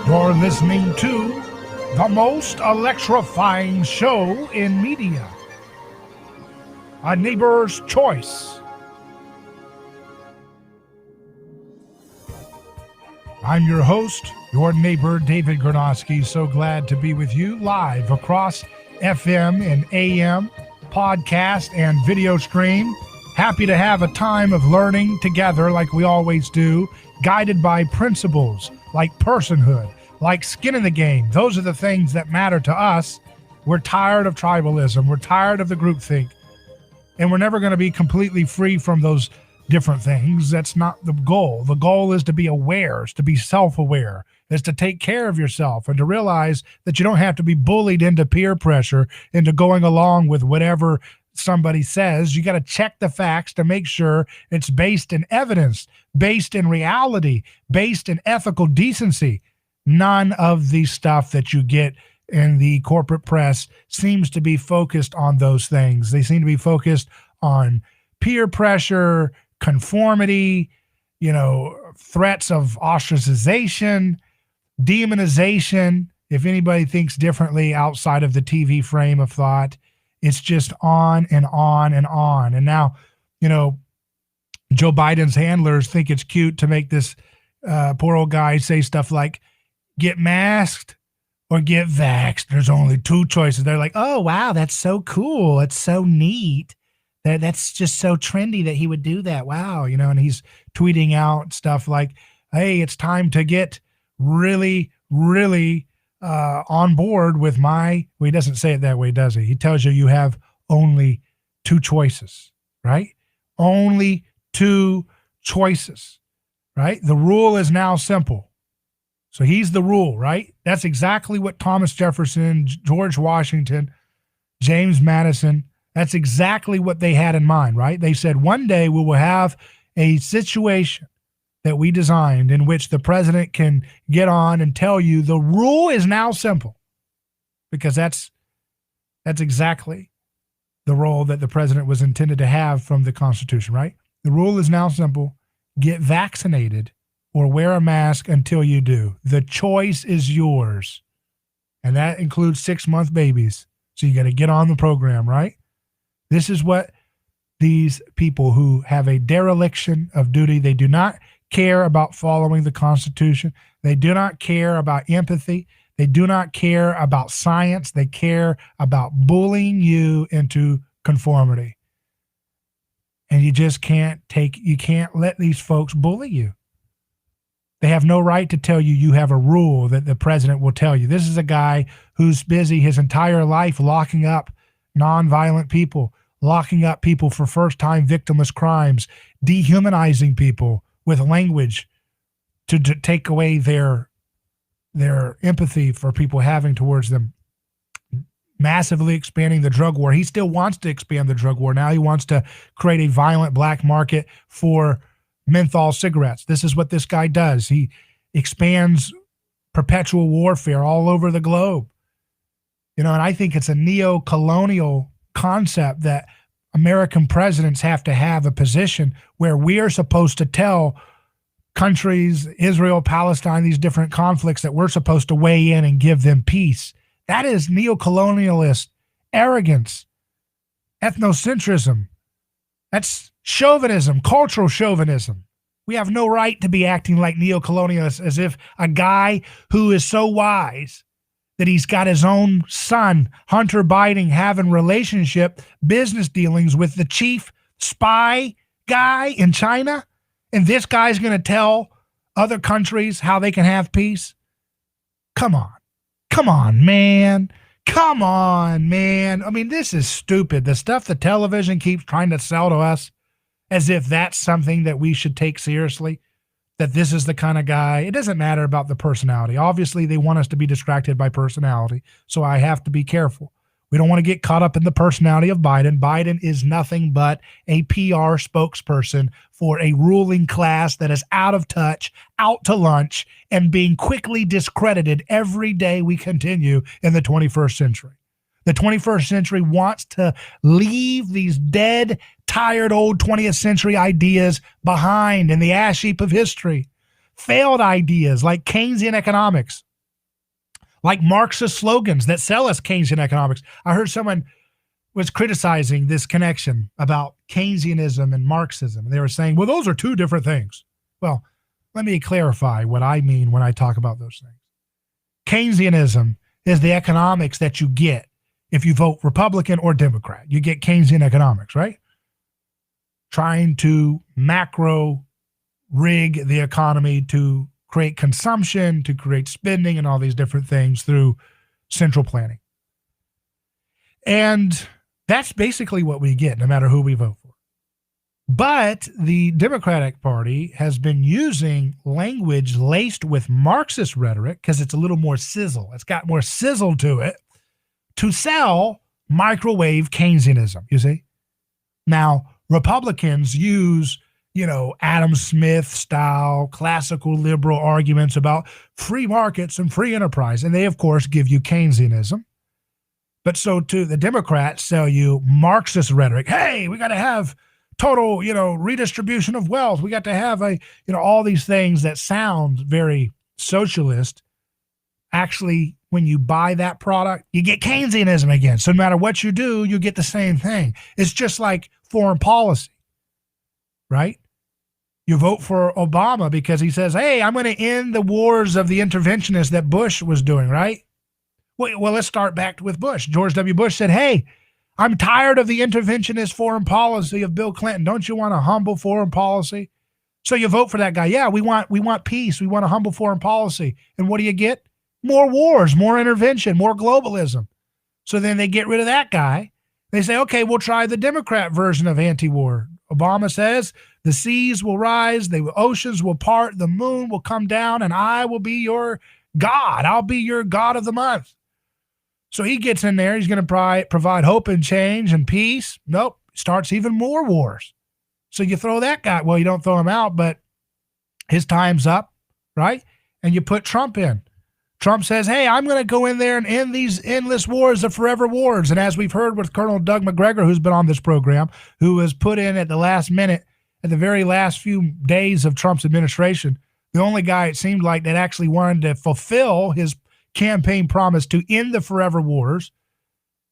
You're listening to the most electrifying show in media, A Neighbor's Choice. I'm your host, your neighbor, David Gronowski. So glad to be with you live across FM and AM, podcast and video stream. Happy to have a time of learning together like we always do, guided by principles like personhood, like skin in the game. Those are the things that matter to us. We're tired of tribalism. We're tired of the groupthink. And we're never going to be completely free from those different things. That's not the goal. The goal is to be aware, is to be self-aware, is to take care of yourself and to realize that you don't have to be bullied into peer pressure, into going along with whatever somebody says. You got to check the facts to make sure it's based in evidence, based in reality, based in ethical decency. None of the stuff that you get in the corporate press seems to be focused on those things. They seem to be focused on peer pressure, conformity, threats of ostracization, demonization. If anybody thinks differently outside of the TV frame of thought, it's just on and on and on. And now, Joe Biden's handlers think it's cute to make this poor old guy say stuff like, get masked or get vaxxed. There's only two choices. They're like, oh, wow, that's so cool. It's so neat. That's just so trendy that he would do that. Wow. And he's tweeting out stuff like, hey, it's time to get really, really on board with well, he doesn't say it that way, does he? He tells you have only two choices, right? Only two choices, right? The rule is now simple. So he's the rule, right? That's exactly what Thomas Jefferson, George Washington, James Madison, that's exactly what they had in mind, right? They said one day we will have a situation that we designed in which the president can get on and tell you the rule is now simple, because that's exactly the role that the president was intended to have from the Constitution, right? The rule is now simple. Get vaccinated or wear a mask until you do. The choice is yours. And that includes 6-month babies. So you got to get on the program, right? This is what these people who have a dereliction of duty, they do not care about following the Constitution. They do not care about empathy. They do not care about science. They care about bullying you into conformity. And you just can't let these folks bully you. They have no right to tell you you have a rule that the president will tell you. This is a guy who's busy his entire life locking up nonviolent people, locking up people for first-time victimless crimes, dehumanizing people with language to take away their empathy for people having towards them, massively expanding the drug war. He still wants to expand the drug war. Now he wants to create a violent black market for menthol cigarettes. This is what this guy does. He expands perpetual warfare all over the globe. And I think it's a neo-colonial concept that American presidents have to have a position where we are supposed to tell countries, Israel, Palestine, these different conflicts, that we're supposed to weigh in and give them peace. That is neo-colonialist arrogance, ethnocentrism. That's chauvinism, cultural chauvinism. We have no right to be acting like neo-colonialists as if a guy who is so wise that he's got his own son, Hunter Biden, having business dealings with the chief spy guy in China, and this guy's going to tell other countries how they can have peace? Come on, man. Come on, man. I mean, this is stupid. The stuff the television keeps trying to sell to us as if that's something that we should take seriously, that this is the kind of guy. It doesn't matter about the personality. Obviously, they want us to be distracted by personality, so I have to be careful. We don't want to get caught up in the personality of Biden. Biden is nothing but a PR spokesperson for a ruling class that is out of touch, out to lunch, and being quickly discredited every day we continue in the 21st century. The 21st century wants to leave these dead, tired old 20th century ideas behind in the ash heap of history. Failed ideas like Keynesian economics. like Marxist slogans that sell us Keynesian economics. I heard someone was criticizing this connection about Keynesianism and Marxism. And they were saying, well, those are two different things. Well, let me clarify what I mean when I talk about those things. Keynesianism is the economics that you get if you vote Republican or Democrat. You get Keynesian economics, right? Trying to macro rig the economy to create consumption, to create spending and all these different things through central planning. And that's basically what we get no matter who we vote for. But the Democratic Party has been using language laced with Marxist rhetoric because it's a little more sizzle. It's got more sizzle to it to sell microwave Keynesianism, you see? Now, Republicans use, Adam Smith style classical liberal arguments about free markets and free enterprise. And they, of course, give you Keynesianism. But so too, the Democrats sell you Marxist rhetoric. Hey, we got to have total, redistribution of wealth. We got to have all these things that sound very socialist. Actually, when you buy that product, you get Keynesianism again. So no matter what you do, you get the same thing. It's just like foreign policy, right? You vote for Obama because he says, hey, I'm going to end the wars of the interventionists that Bush was doing, right? Well, let's start back with Bush. George W. Bush said, hey, I'm tired of the interventionist foreign policy of Bill Clinton. Don't you want a humble foreign policy? So you vote for that guy. Yeah, we want peace. We want a humble foreign policy. And what do you get? More wars, more intervention, more globalism. So then they get rid of that guy. They say, okay, we'll try the Democrat version of anti-war. Obama says the seas will rise, the oceans will part, the moon will come down, and I will be your God. I'll be your God of the month. So he gets in there. He's going to provide hope and change and peace. Nope. Starts even more wars. So you throw that guy. Well, you don't throw him out, but his time's up, right? And you put Trump in. Trump says, hey, I'm going to go in there and end these endless wars, the forever wars. And as we've heard with Colonel Doug McGregor, who's been on this program, who was put in at the last minute, at the very last few days of Trump's administration, the only guy it seemed like that actually wanted to fulfill his campaign promise to end the forever wars,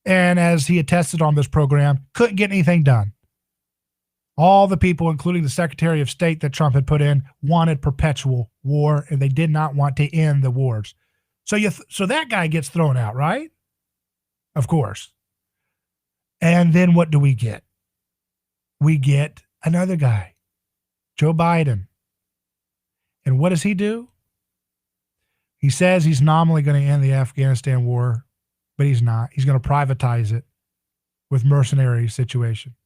and as he attested on this program, couldn't get anything done. All the people, including the Secretary of State that Trump had put in, wanted perpetual war, and they did not want to end the wars. So that guy gets thrown out, right? Of course. And then what do we get? We get another guy, Joe Biden. And what does he do? He says he's nominally going to end the Afghanistan war, but he's not. He's going to privatize it with mercenary situation.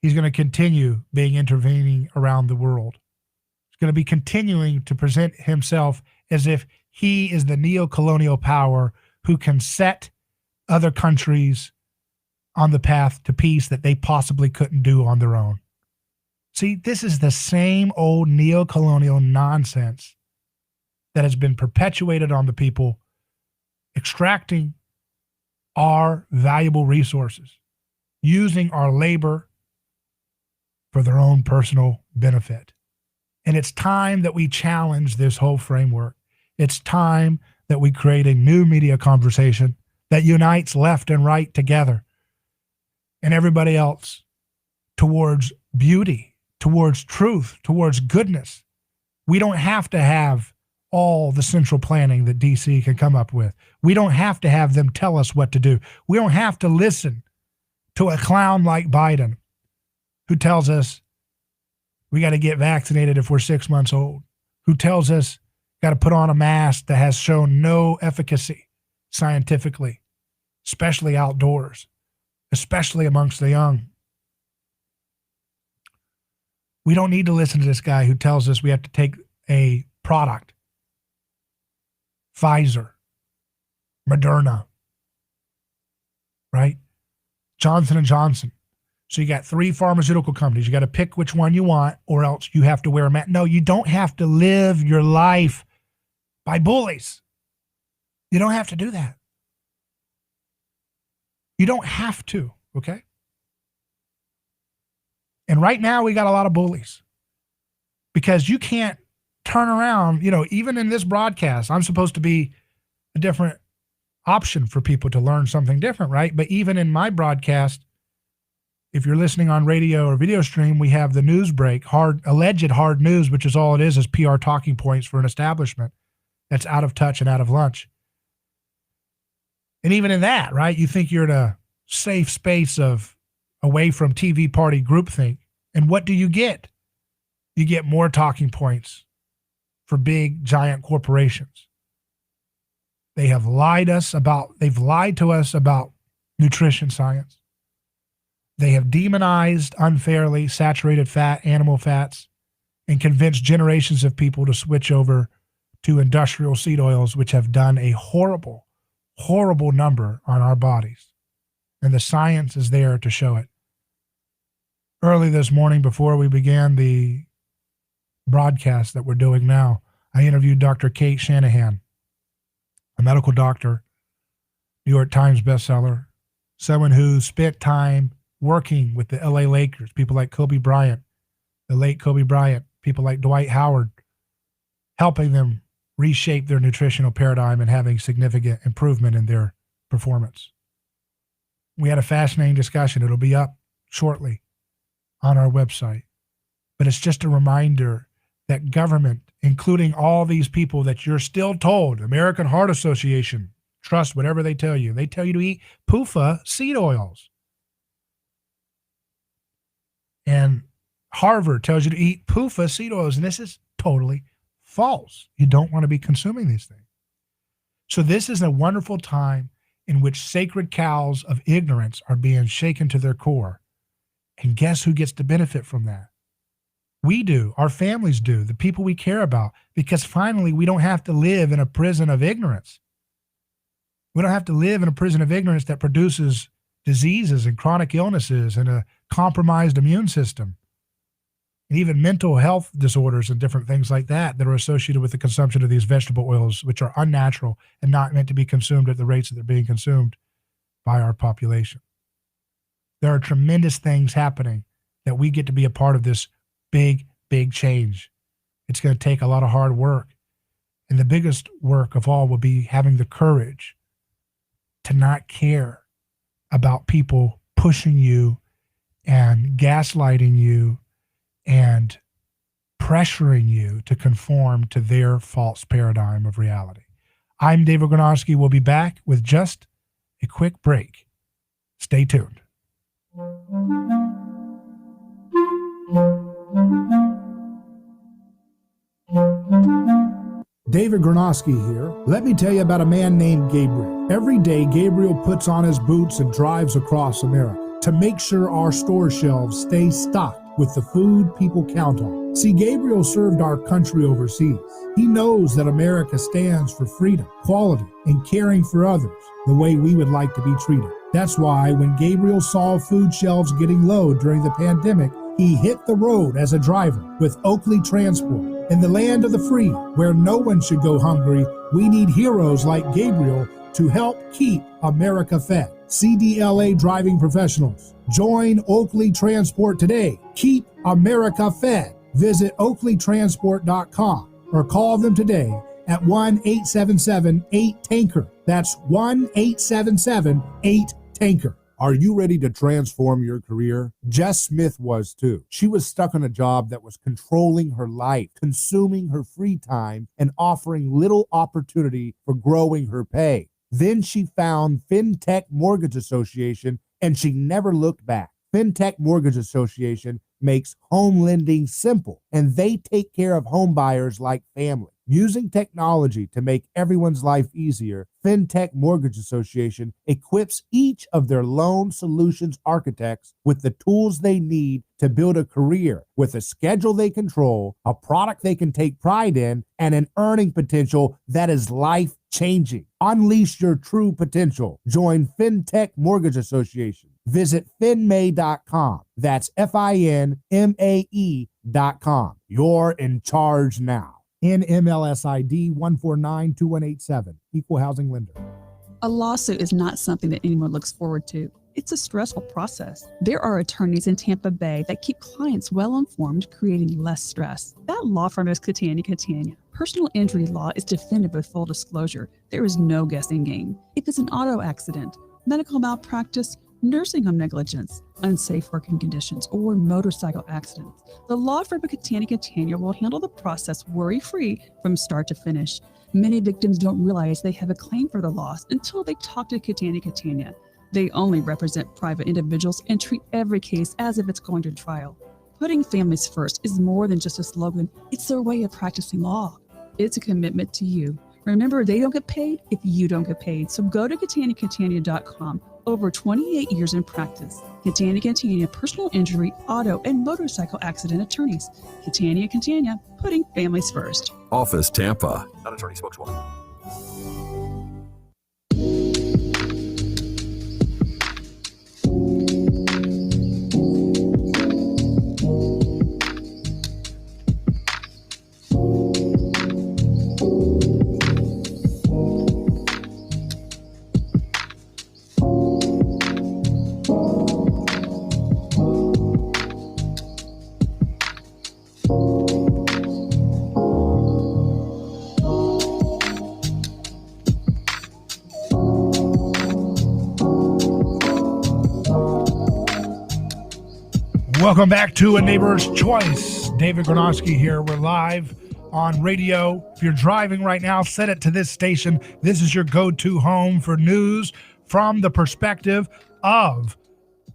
He's going to continue intervening around the world. He's going to be continuing to present himself as if he is the neo-colonial power who can set other countries on the path to peace that they possibly couldn't do on their own. See, this is the same old neo-colonial nonsense that has been perpetuated on the people, extracting our valuable resources, using our labor for their own personal benefit. And it's time that we challenge this whole framework. It's time that we create a new media conversation that unites left and right together and everybody else towards beauty, towards truth, towards goodness. We don't have to have all the central planning that DC can come up with. We don't have to have them tell us what to do. We don't have to listen to a clown like Biden who tells us we got to get vaccinated if we're 6 months old, who tells us got to put on a mask that has shown no efficacy scientifically, especially outdoors, especially amongst the young. We don't need to listen to this guy who tells us we have to take a product, Pfizer, Moderna, right? Johnson & Johnson. So you got 3 pharmaceutical companies. You got to pick which one you want, or else you have to wear a mask. No, you don't have to live your life by bullies. You don't have to do that. You don't have to, okay? And right now we got a lot of bullies because you can't turn around, even in this broadcast. I'm supposed to be a different option for people to learn something different, right? But even in my broadcast, if you're listening on radio or video stream, we have the news break, alleged hard news, which is all it is PR talking points for an establishment that's out of touch and out of lunch. And even in that, right, you think you're in a safe space of away from TV party groupthink. And what do you get? You get more talking points for big, giant corporations. They've lied to us about nutrition science. They have demonized unfairly saturated fat, animal fats, and convinced generations of people to switch over to industrial seed oils, which have done a horrible, horrible number on our bodies. And the science is there to show it. Early this morning, before we began the broadcast that we're doing now, I interviewed Dr. Kate Shanahan, a medical doctor, New York Times bestseller, someone who spent time working with the LA Lakers, people like Kobe Bryant, the late Kobe Bryant, people like Dwight Howard, helping them reshape their nutritional paradigm and having significant improvement in their performance. We had a fascinating discussion. It'll be up shortly on our website. But it's just a reminder that government, including all these people that you're still told, American Heart Association, trust whatever they tell you. They tell you to eat PUFA seed oils. And Harvard tells you to eat PUFA seed oils. And this is totally false. You don't want to be consuming these things. So this is a wonderful time in which sacred cows of ignorance are being shaken to their core. And guess who gets to benefit from that? We do. Our families do. The people we care about. Because finally, we don't have to live in a prison of ignorance. We don't have to live in a prison of ignorance that produces diseases and chronic illnesses and a compromised immune system. And even mental health disorders and different things like that are associated with the consumption of these vegetable oils, which are unnatural and not meant to be consumed at the rates that they're being consumed by our population. There are tremendous things happening that we get to be a part of this big, big change. It's going to take a lot of hard work. And the biggest work of all will be having the courage to not care about people pushing you and gaslighting you and pressuring you to conform to their false paradigm of reality. I'm David Gronowski. We'll be back with just a quick break. Stay tuned. David Gronowski here. Let me tell you about a man named Gabriel. Every day, Gabriel puts on his boots and drives across America to make sure our store shelves stay stocked with the food people count on. See, Gabriel served our country overseas. He knows that America stands for freedom, quality, and caring for others the way we would like to be treated. That's why when Gabriel saw food shelves getting low during the pandemic, he hit the road as a driver with Oakley Transport. In the land of the free, where no one should go hungry, we need heroes like Gabriel to help keep America fed. CDLA driving professionals. Join Oakley Transport today. Keep America fed. Visit oakleytransport.com or call them today at 1-877-8-TANKER. That's 1-877-8-TANKER. Are you ready to transform your career? Jess Smith was too. She was stuck on a job that was controlling her life, consuming her free time, and offering little opportunity for growing her pay. Then she found FinTech Mortgage Association, and she never looked back. FinTech Mortgage Association makes home lending simple, and they take care of home buyers like family. Using technology to make everyone's life easier, FinTech Mortgage Association equips each of their loan solutions architects with the tools they need to build a career with a schedule they control, a product they can take pride in, and an earning potential that is life-changing. Unleash your true potential. Join FinTech Mortgage Association. Visit finmay.com. That's FINMAE.com. You're in charge now. NMLS ID 1492187, Equal Housing Lender. A lawsuit is not something that anyone looks forward to. It's a stressful process. There are attorneys in Tampa Bay that keep clients well informed, creating less stress. That law firm is Catania, Personal injury law is defended with full disclosure. There is no guessing game. If it's an auto accident, medical malpractice, nursing home negligence, unsafe working conditions, or motorcycle accidents, the law firm of Catania will handle the process worry-free from start to finish. Many victims don't realize they have a claim for the loss until they talk to Catania. They only represent private individuals and treat every case as if it's going to trial. Putting families first is more than just a slogan. It's their way of practicing law. It's a commitment to you. Remember, they don't get paid if you don't get paid. So go to Catania.com. Over 28 years in practice. Catania, personal injury, auto, and motorcycle accident attorneys. Catania, putting families first. Office Tampa. Not attorney spokeswoman. Welcome back to A Neighbor's Choice. David Gronowski here. We're live on radio. If you're driving right now, set it to this station. This is your go-to home for news from the perspective of,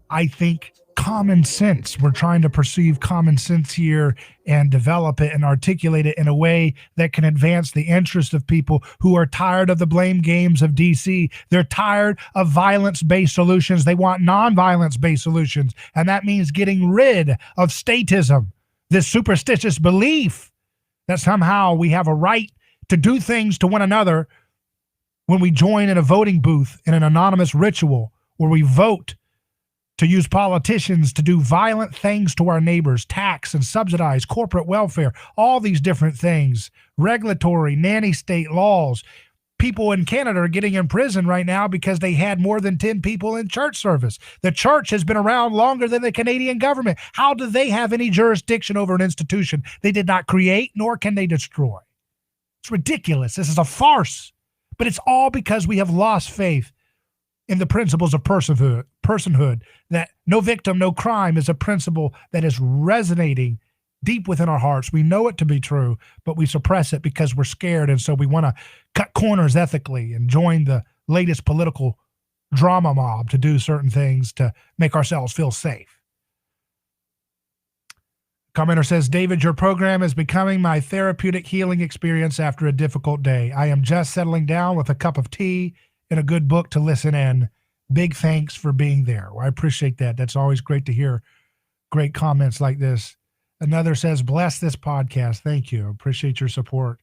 I think, common sense. We're trying to perceive common sense here and develop it and articulate it in a way that can advance the interest of people who are tired of the blame games of DC. They're tired of violence-based solutions. They want non-violence-based solutions. And that means getting rid of statism, this superstitious belief that somehow we have a right to do things to one another when we join in a voting booth in an anonymous ritual where we vote to use politicians to do violent things to our neighbors, tax and subsidize corporate welfare, all these different things, regulatory, nanny state laws. People in Canada are getting in prison right now because they had more than 10 people in church service. The church has been around longer than the Canadian government. How do they have any jurisdiction over an institution they did not create, nor can they destroy? It's ridiculous. This is a farce. But it's all because we have lost faith in the principles of personhood, that no victim, no crime is a principle that is resonating deep within our hearts. We know it to be true, but we suppress it because we're scared. And so we want to cut corners ethically and join the latest political drama mob to do certain things to make ourselves feel safe. Commenter says, David, your program is becoming my therapeutic healing experience after a difficult day. I am just settling down with a cup of tea and a good book to listen in. Big thanks for being there. Well, I appreciate that. That's always great to hear great comments like this. Another says, bless this podcast. Thank you. Appreciate your support.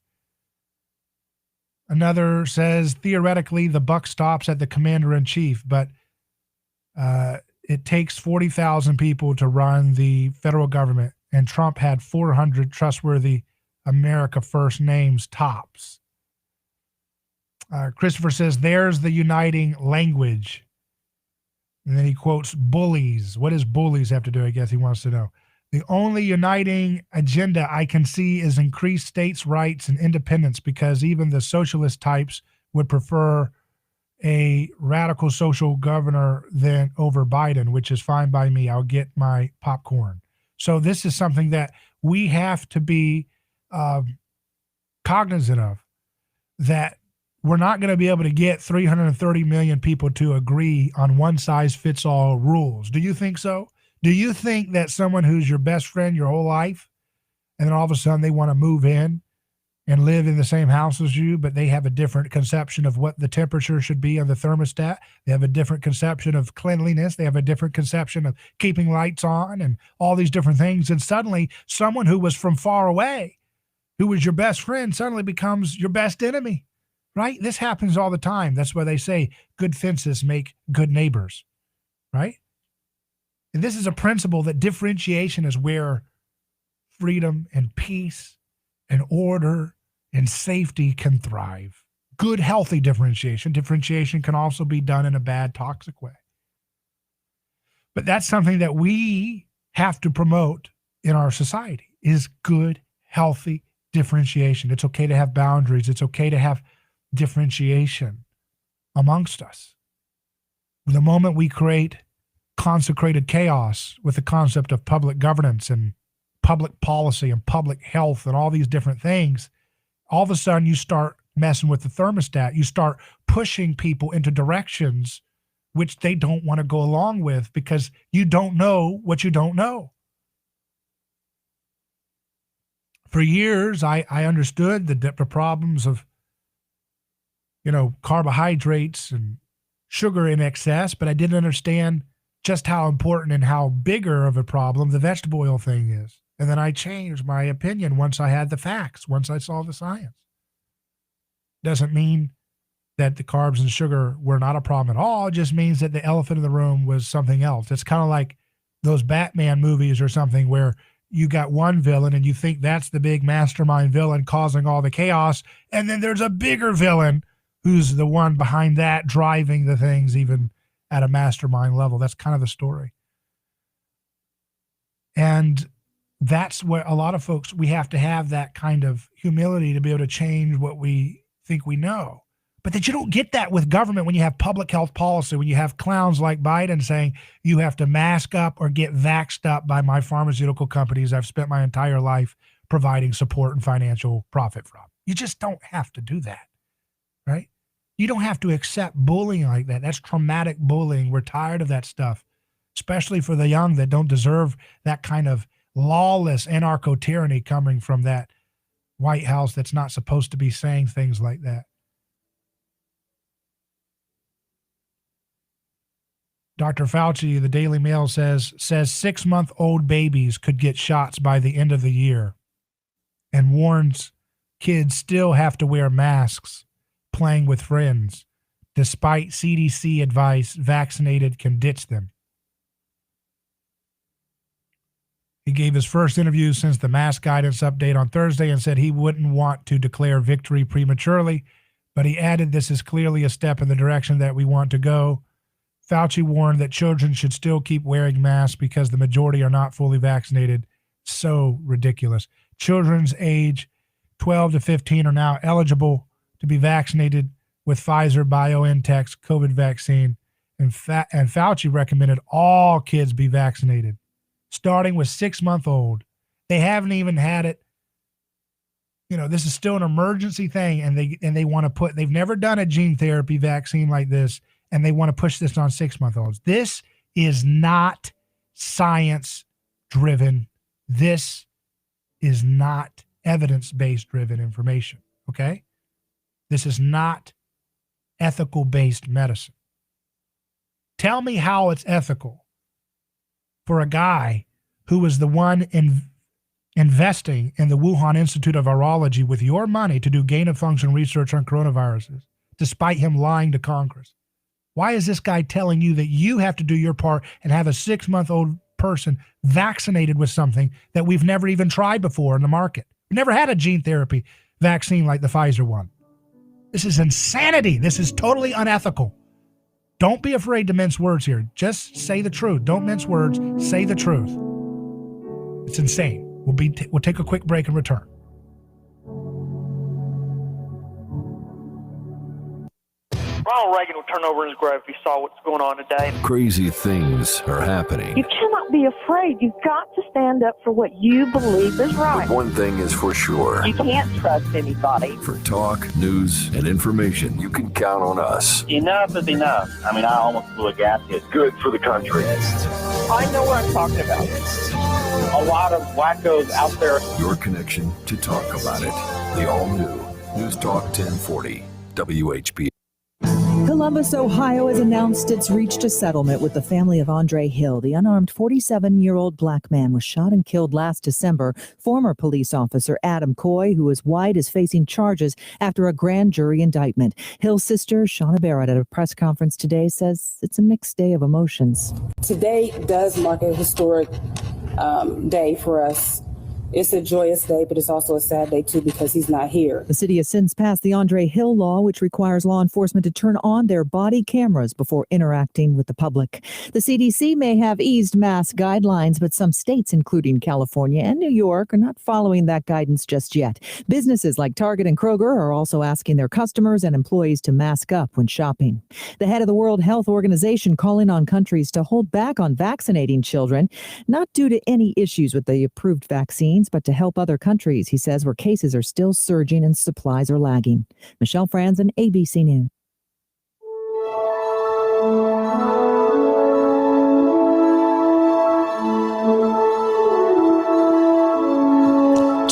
Another says, theoretically, the buck stops at the commander-in-chief, but it takes 40,000 people to run the federal government, and Trump had 400 trustworthy America First names tops. Christopher says, there's the uniting language. And then he quotes bullies. What does bullies have to do? I guess he wants to know. The only uniting agenda I can see is increased states' rights and independence, because even the socialist types would prefer a radical social governor than over Biden, which is fine by me. I'll get my popcorn. So this is something that we have to be cognizant of, that we're not going to be able to get 330 million people to agree on one-size-fits-all rules. Do you think so? Do you think that someone who's your best friend your whole life, and then all of a sudden they want to move in and live in the same house as you, but they have a different conception of what the temperature should be on the thermostat? They have a different conception of cleanliness. They have a different conception of keeping lights on and all these different things. And suddenly someone who was from far away, who was your best friend, suddenly becomes your best enemy. Right? This happens all the time. That's why they say good fences make good neighbors, right? And this is a principle that differentiation is where freedom and peace and order and safety can thrive. Good, healthy differentiation. Differentiation can also be done in a bad, toxic way. But that's something that we have to promote in our society, is good, healthy differentiation. It's okay to have boundaries. It's okay to have differentiation amongst us. The moment we create consecrated chaos with the concept of public governance and public policy and public health and all these different things, all of a sudden you start messing with the thermostat. You start pushing people into directions which they don't want to go along with because you don't know what you don't know. For years, I understood the problems of, carbohydrates and sugar in excess, but I didn't understand just how important and how bigger of a problem the vegetable oil thing is. And then I changed my opinion once I had the facts, once I saw the science. Doesn't mean that the carbs and sugar were not a problem at all. It just means that the elephant in the room was something else. It's kind of like those Batman movies or something where you got one villain and you think that's the big mastermind villain causing all the chaos. And then there's a bigger villain who's the one behind that driving the things even at a mastermind level. That's kind of the story. And that's where a lot of folks, we have to have that kind of humility to be able to change what we think we know. But that you don't get that with government when you have public health policy, when you have clowns like Biden saying you have to mask up or get vaxxed up by my pharmaceutical companies I've spent my entire life providing support and financial profit from. You just don't have to do that, right? You don't have to accept bullying like that. That's traumatic bullying. We're tired of that stuff, especially for the young that don't deserve that kind of lawless anarcho-tyranny coming from that White House that's not supposed to be saying things like that. Dr. Fauci, the Daily Mail says 6-month-old babies could get shots by the end of the year and warns kids still have to wear masks playing with friends. Despite CDC advice, vaccinated can ditch them. He gave his first interview since the mask guidance update on Thursday and said he wouldn't want to declare victory prematurely, but he added this is clearly a step in the direction that we want to go. Fauci warned that children should still keep wearing masks because the majority are not fully vaccinated. So ridiculous. Children's age 12 to 15 are now eligible to be vaccinated with Pfizer BioNTech's COVID vaccine. And Fauci recommended all kids be vaccinated, starting with 6-month-old. They haven't even had it. This is still an emergency thing, and they want to put, they've never done a gene therapy vaccine like this, and they want to push this on 6-month-olds. This is not science-driven. This is not evidence-based driven information, okay? This is not ethical-based medicine. Tell me how it's ethical for a guy who was the one investing in the Wuhan Institute of Virology with your money to do gain-of-function research on coronaviruses, despite him lying to Congress. Why is this guy telling you that you have to do your part and have a 6-month-old person vaccinated with something that we've never even tried before in the market? We never had a gene therapy vaccine like the Pfizer one. This is insanity. This is totally unethical. Don't be afraid to mince words here. Just say the truth. Don't mince words. Say the truth. It's insane. We'll take a quick break and return. Ronald Reagan would turn over in his grave if he saw what's going on today. Crazy things are happening. You cannot be afraid. You've got to stand up for what you believe is right. But one thing is for sure. You can't trust anybody. For talk, news, and information, you can count on us. Enough is enough. I almost blew a gasket. Good for the country. I know what I'm talking about. A lot of wackos out there. Your connection to talk about it. The all-new News Talk 1040 WHB. Columbus, Ohio has announced it's reached a settlement with the family of Andre Hill. The unarmed 47-year-old black man was shot and killed last December. Former police officer Adam Coy, who is white, is facing charges after a grand jury indictment. Hill's sister, Shauna Barrett, at a press conference today says it's a mixed day of emotions. Today does mark a historic day for us It's a joyous day, but it's also a sad day, too, because he's not here. The city has since passed the Andre Hill law, which requires law enforcement to turn on their body cameras before interacting with the public. The CDC may have eased mask guidelines, but some states, including California and New York, are not following that guidance just yet. Businesses like Target and Kroger are also asking their customers and employees to mask up when shopping. The head of the World Health Organization calling on countries to hold back on vaccinating children, not due to any issues with the approved vaccine, but to help other countries, he says, where cases are still surging and supplies are lagging. Michelle Franzen, ABC News.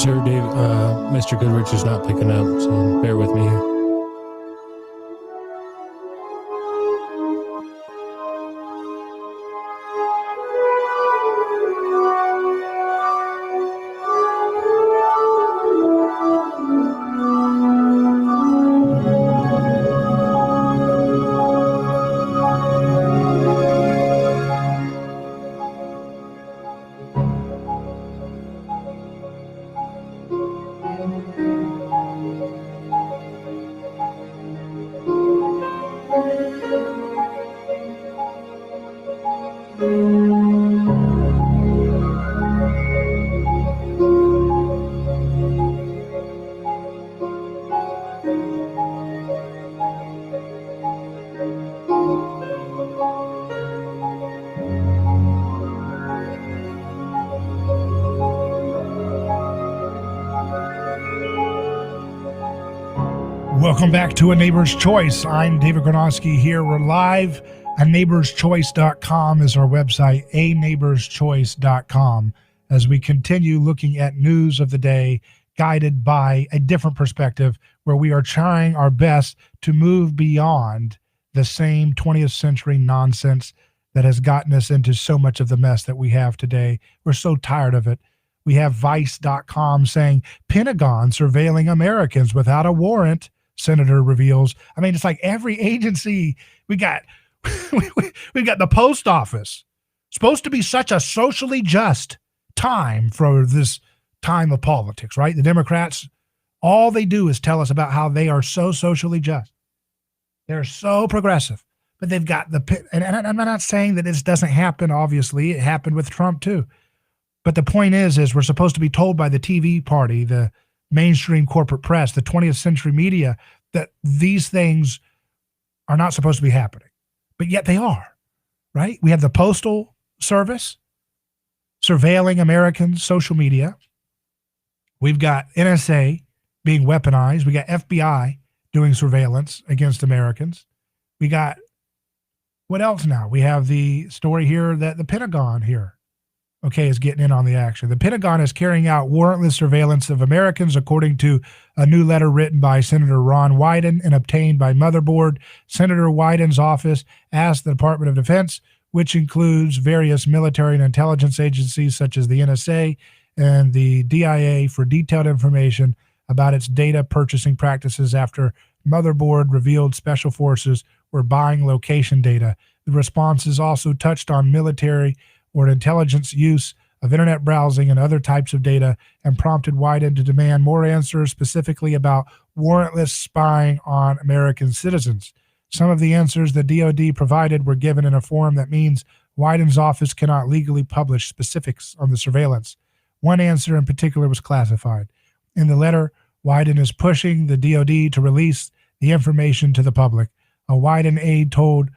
Sir, Dave, Mr. Goodrich is not picking up, so bear with me here. Welcome back to A Neighbor's Choice. I'm David Gronowski here. We're live. ANeighborsChoice.com is our website, ANeighborsChoice.com, as we continue looking at news of the day, guided by a different perspective, where we are trying our best to move beyond the same 20th century nonsense that has gotten us into so much of the mess that we have today. We're so tired of it. We have Vice.com saying Pentagon surveilling Americans without a warrant, Senator reveals. I mean, it's like every agency we got. We got the post office, supposed to be such a socially just time for this time of politics, right? The Democrats, all they do is tell us about how they are so socially just. They're so progressive, but they've got and I'm not saying that this doesn't happen. Obviously, it happened with Trump too. But the point is we're supposed to be told by the TV party, the mainstream corporate press, the 20th century media, that these things are not supposed to be happening. But yet they are, right? We have the Postal Service surveilling Americans' social media. We've got NSA being weaponized. We got FBI doing surveillance against Americans. We got, what else now? We have the story here that the Pentagon here, is getting in on the action. The Pentagon is carrying out warrantless surveillance of Americans, according to a new letter written by Senator Ron Wyden and obtained by Motherboard. Senator Wyden's office asked the Department of Defense, which includes various military and intelligence agencies such as the NSA and the DIA, for detailed information about its data purchasing practices after Motherboard revealed special forces were buying location data. The responses also touched on military or intelligence use of internet browsing and other types of data, and prompted Wyden to demand more answers specifically about warrantless spying on American citizens. Some of the answers the DoD provided were given in a form that means Wyden's office cannot legally publish specifics on the surveillance. One answer in particular was classified. In the letter, Wyden is pushing the DoD to release the information to the public. A Wyden aide told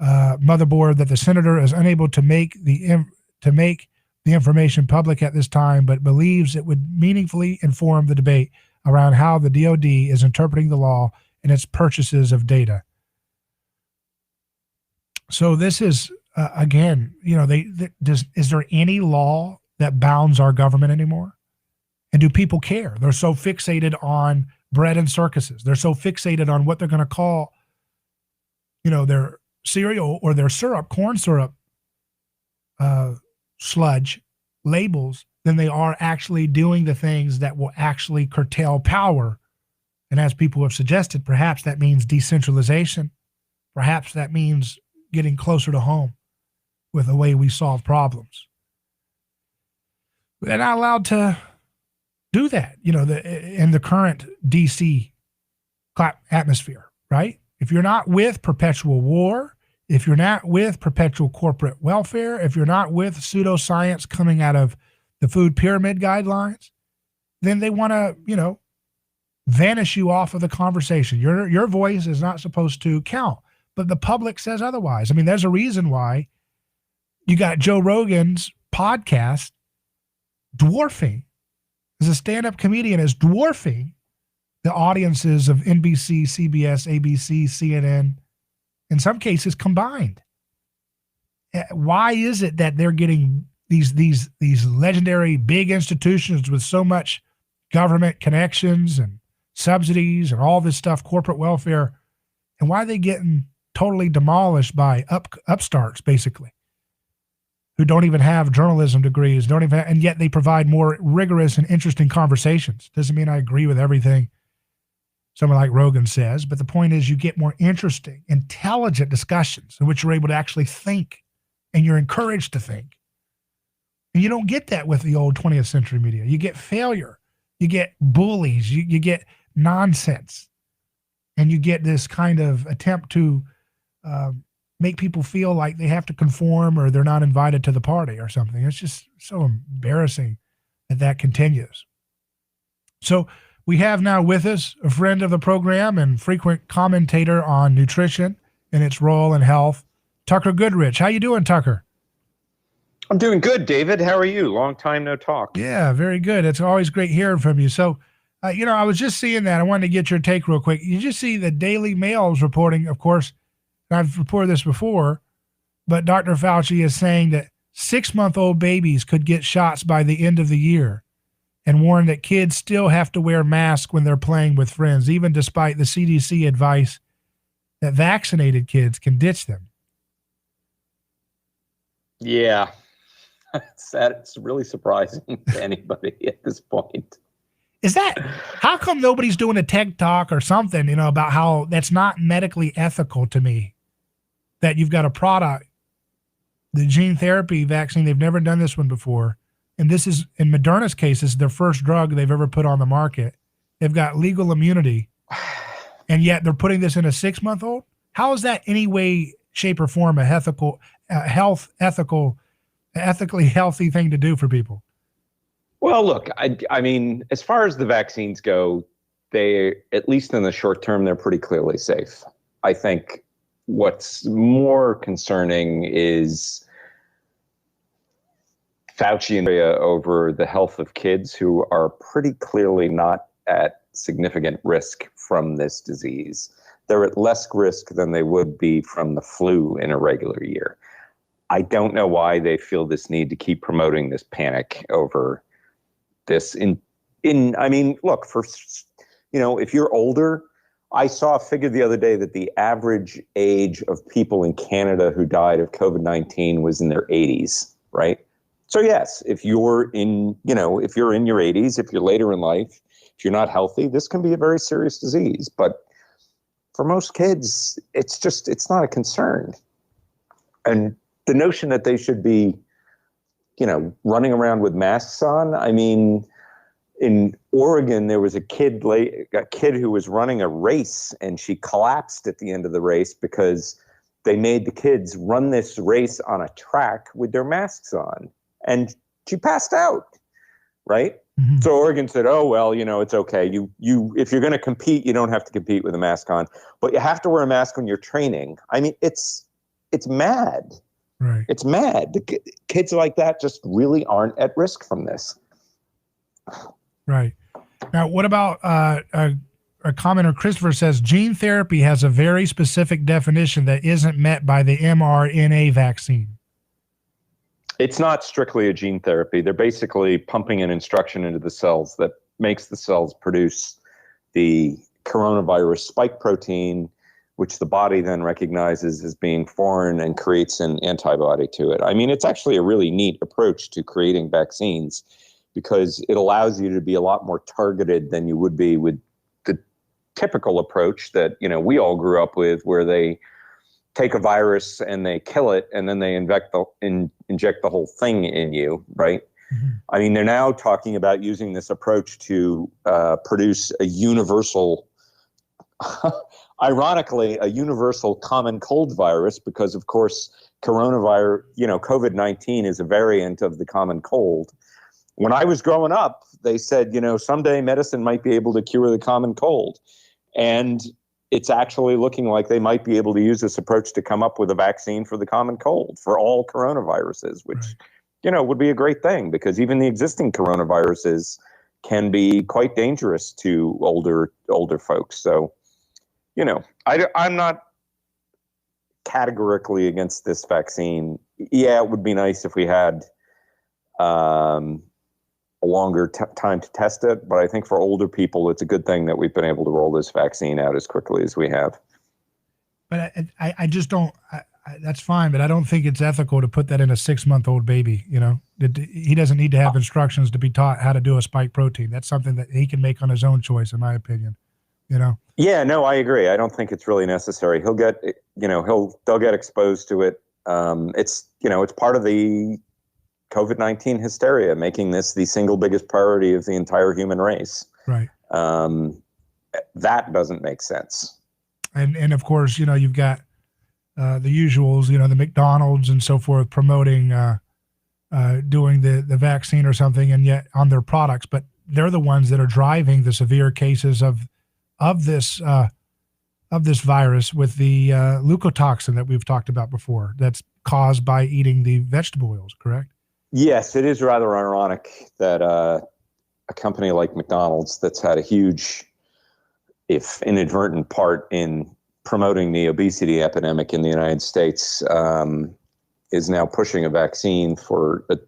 Motherboard that the senator is unable to make the information public at this time, but believes it would meaningfully inform the debate around how the DoD is interpreting the law in its purchases of data. So this is again, is there any law that bounds our government anymore? And do people care? They're so fixated on bread and circuses. They're so fixated on what they're going to call, their cereal or their syrup, corn syrup, sludge labels, than they are actually doing the things that will actually curtail power. And as people have suggested, perhaps that means decentralization. Perhaps that means getting closer to home with the way we solve problems. They're not allowed to do that, in the current DC atmosphere, right? If you're not with perpetual war, if you're not with perpetual corporate welfare, if you're not with pseudoscience coming out of the food pyramid guidelines, then they want to, vanish you off of the conversation. Your voice is not supposed to count, but the public says otherwise. I mean, there's a reason why you got Joe Rogan's podcast dwarfing, as a stand-up comedian, is dwarfing the audiences of NBC, CBS, ABC, CNN, in some cases combined. Why is it that they're getting these legendary big institutions with so much government connections and subsidies and all this stuff, corporate welfare, and why are they getting totally demolished by upstarts, basically, who don't even have journalism degrees, and yet they provide more rigorous and interesting conversations? Doesn't mean I agree with everything someone like Rogan says, but the point is you get more interesting, intelligent discussions in which you're able to actually think, and you're encouraged to think. And you don't get that with the old 20th century media. You get failure, you get bullies, you get nonsense, and you get this kind of attempt to make people feel like they have to conform or they're not invited to the party or something. It's just so embarrassing that continues. So we have now with us a friend of the program and frequent commentator on nutrition and its role in health, Tucker Goodrich. How you doing, Tucker? I'm doing good, David. How are you? Long time no talk. Yeah, very good. It's always great hearing from you. So, I was just seeing that. I wanted to get your take real quick. You just see the Daily Mail's reporting, of course, and I've reported this before, but Dr. Fauci is saying that 6-month-old babies could get shots by the end of the year, and warned that kids still have to wear masks when they're playing with friends, even despite the CDC advice that vaccinated kids can ditch them. Yeah, it's really surprising to anybody at this point. How come nobody's doing a TED Talk or something, about how that's not medically ethical to me, that you've got a product, the gene therapy vaccine, they've never done this one before. And this is, in Moderna's case, is their first drug they've ever put on the market. They've got legal immunity, and yet they're putting this in a 6-month-old? How is that any way, shape, or form a ethically healthy thing to do for people? Well, look, I mean, as far as the vaccines go, they, at least in the short term, they're pretty clearly safe. I think what's more concerning is Fauci and over the health of kids who are pretty clearly not at significant risk from this disease. They're at less risk than they would be from the flu in a regular year. I don't know why they feel this need to keep promoting this panic over this. I mean, look, if you're older, I saw a figure the other day that the average age of people in Canada who died of COVID-19 was in their 80s, right? So yes, if you're in your 80s, if you're later in life, if you're not healthy, this can be a very serious disease. But for most kids, it's not a concern. And the notion that they should be, running around with masks on. I mean, in Oregon, there was a kid who was running a race, and she collapsed at the end of the race because they made the kids run this race on a track with their masks on. And she passed out, right? Mm-hmm. So Oregon said, oh, well, it's okay. You if you're going to compete, you don't have to compete with a mask on, but you have to wear a mask when you're training. I mean, it's mad. Right. It's mad. The kids like that just really aren't at risk from this. Right. Now, what about a commenter, Christopher says, gene therapy has a very specific definition that isn't met by the mRNA vaccine. It's not strictly a gene therapy. They're basically pumping an instruction into the cells that makes the cells produce the coronavirus spike protein, which the body then recognizes as being foreign and creates an antibody to it. I mean, it's actually a really neat approach to creating vaccines because it allows you to be a lot more targeted than you would be with the typical approach that, we all grew up with, where they take a virus and they kill it and then they inject the whole thing in you, right? I mean, they're now talking about using this approach to produce a universal, ironically, a universal common cold virus, because of course, coronavirus, COVID-19 is a variant of the common cold. When I was growing up, they said, someday medicine might be able to cure the common cold. And it's actually looking like they might be able to use this approach to come up with a vaccine for the common cold for all coronaviruses, which, would be a great thing, because even the existing coronaviruses can be quite dangerous to older folks. So, I'm not categorically against this vaccine. Yeah, it would be nice if we had a longer time to test it, but I think for older people, it's a good thing that we've been able to roll this vaccine out as quickly as we have. But I just don't. That's fine, but I don't think it's ethical to put that in a 6-month-old baby. He doesn't need to have instructions to be taught how to do a spike protein. That's something that he can make on his own choice, in my opinion. Yeah, no, I agree. I don't think it's really necessary. He'll get, they'll get exposed to it. It's part of the COVID-19 hysteria, making this the single biggest priority of the entire human race. Right. That doesn't make sense. And of course, you've got the usuals, the McDonald's and so forth promoting doing the vaccine or something, and yet on their products, but they're the ones that are driving the severe cases of this virus with the leukotoxin that we've talked about before. That's caused by eating the vegetable oils, correct? Yes, it is rather ironic that a company like McDonald's, that's had a huge, if inadvertent, part in promoting the obesity epidemic in the United States, is now pushing a vaccine for a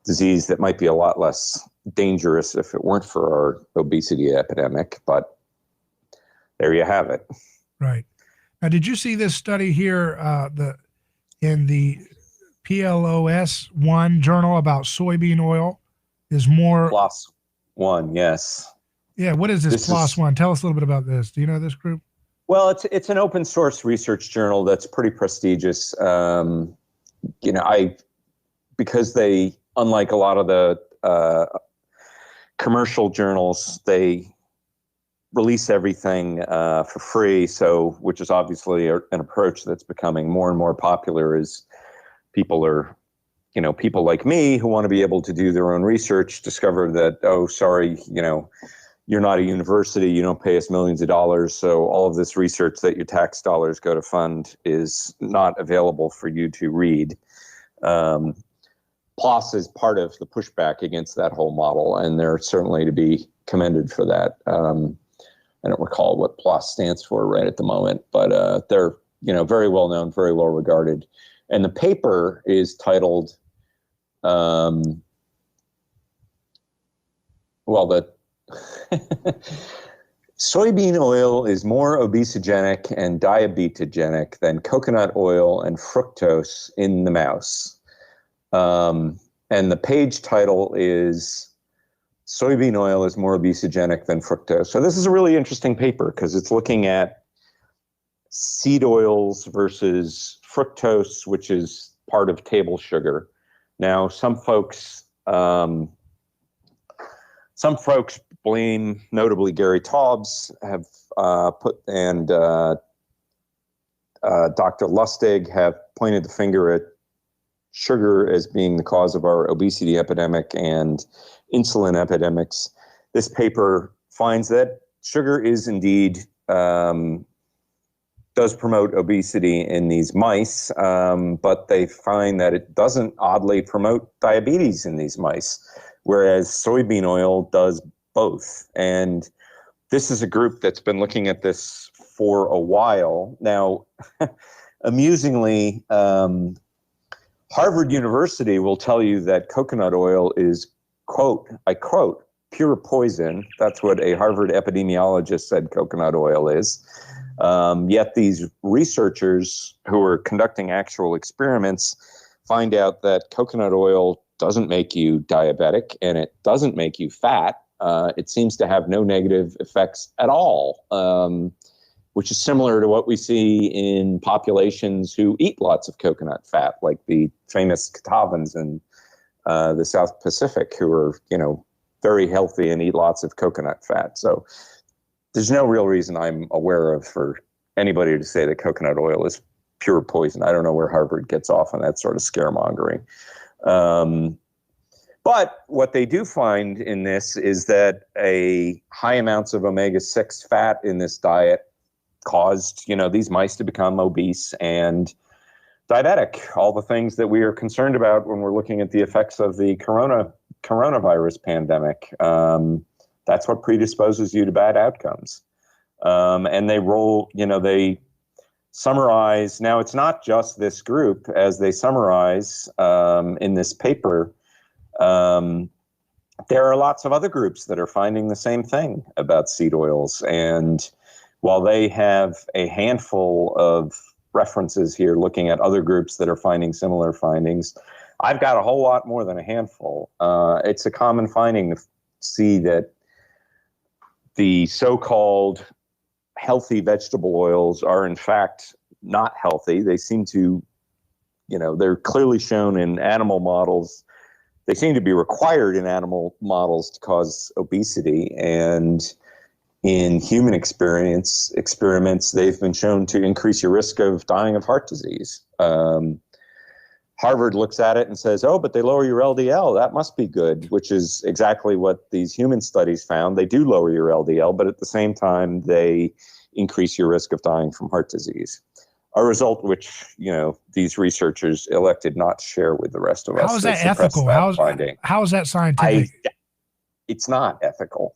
disease that might be a lot less dangerous if it weren't for our obesity epidemic. But there you have it. Right. Now, did you see this study here in the PLOS One journal about soybean oil is more PLOS One? Yes. Yeah. What is this PLOS One? Tell us a little bit about this. Do you know this group? Well, it's an open source research journal that's pretty prestigious. Because they, unlike a lot of the commercial journals, they release everything for free. So, which is obviously an approach that's becoming more and more popular as people like me who want to be able to do their own research discover that, oh, sorry, you're not a university, you don't pay us millions of dollars, so all of this research that your tax dollars go to fund is not available for you to read. PLOS is part of the pushback against that whole model, and they're certainly to be commended for that. I don't recall what PLOS stands for right at the moment, but they're very well known, very well regarded. And the paper is titled, soybean oil is more obesogenic and diabetogenic than coconut oil and fructose in the mouse. And the page title is soybean oil is more obesogenic than fructose. So this is a really interesting paper because it's looking at seed oils versus fructose, which is part of table sugar. Now, some folks blame, notably Gary Taubes, have and Dr. Lustig have pointed the finger at sugar as being the cause of our obesity epidemic and insulin epidemics. This paper finds that sugar is indeed does promote obesity in these mice, but they find that it doesn't oddly promote diabetes in these mice, whereas soybean oil does both. And this is a group that's been looking at this for a while. Now, amusingly, Harvard University will tell you that coconut oil is, quote, I quote, pure poison. That's what a Harvard epidemiologist said coconut oil is. Yet these researchers who are conducting actual experiments find out that coconut oil doesn't make you diabetic and it doesn't make you fat. It seems to have no negative effects at all, which is similar to what we see in populations who eat lots of coconut fat, like the famous Catawbans and the South Pacific who are, very healthy and eat lots of coconut fat. So there's no real reason I'm aware of for anybody to say that coconut oil is pure poison. I don't know where Harvard gets off on that sort of scaremongering. But what they do find in this is that a high amounts of omega-6 fat in this diet caused, these mice to become obese and diabetic, all the things that we are concerned about when we're looking at the effects of the coronavirus pandemic. That's what predisposes you to bad outcomes. And they summarize. Now, it's not just this group, as they summarize in this paper. There are lots of other groups that are finding the same thing about seed oils. And while they have a handful of references here looking at other groups that are finding similar findings, I've got a whole lot more than a handful. It's a common finding to see that the so-called healthy vegetable oils are in fact not healthy. They seem to, they're clearly shown in animal models. They seem to be required in animal models to cause obesity. And in human experiments, they've been shown to increase your risk of dying of heart disease. Harvard looks at it and says, oh, but they lower your LDL. That must be good, which is exactly what these human studies found. They do lower your LDL, but at the same time, they increase your risk of dying from heart disease. A result which, these researchers elected not to share with the rest of us. How is that ethical? How is that scientific? It's not ethical.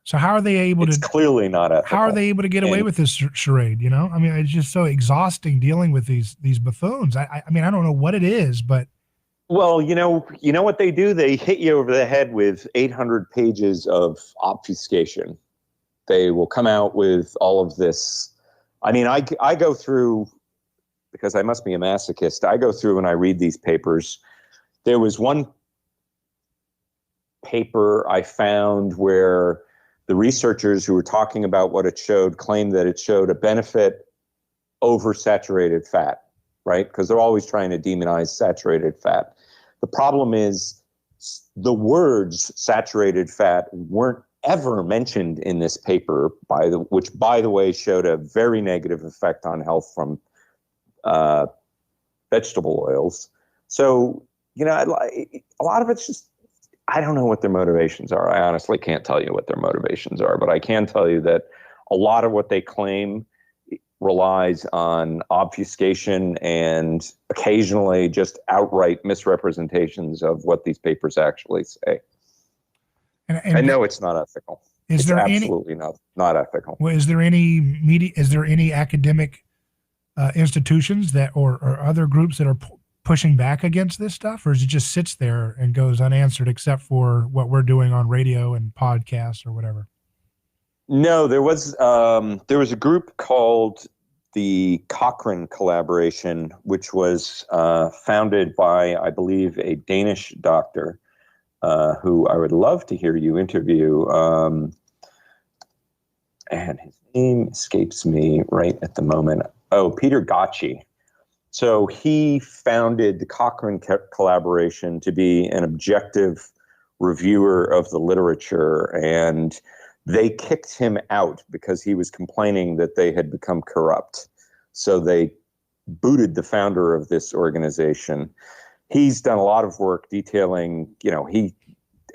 So how are they able to? It's clearly not ethical. How are they able to get away with this charade? It's just so exhausting dealing with these buffoons. I don't know what it is, but. Well, you know what they do? They hit you over the head with 800 pages of obfuscation. They will come out with all of this. I go through, because I must be a masochist, I go through and I read these papers. There was one paper I found where the researchers who were talking about what it showed claimed that it showed a benefit over saturated fat, right? Because they're always trying to demonize saturated fat. The problem is the words saturated fat weren't ever mentioned in this paper, which, by the way, showed a very negative effect on health from vegetable oils. So, a lot of it's just, I don't know what their motivations are. I honestly can't tell you what their motivations are, but I can tell you that a lot of what they claim relies on obfuscation and occasionally just outright misrepresentations of what these papers actually say. And I know it's not ethical. It's absolutely not ethical. Well, is there any academic institutions that or other groups that are pushing back against this stuff, or is it just sits there and goes unanswered except for what we're doing on radio and podcasts or whatever? No, there was a group called the Cochrane Collaboration, which was founded by, I believe, a Danish doctor who I would love to hear you interview. And his name escapes me right at the moment. Oh, Peter Gotchi. So he founded the Cochrane Collaboration to be an objective reviewer of the literature, and they kicked him out because he was complaining that they had become corrupt. So they booted the founder of this organization. He's done a lot of work detailing,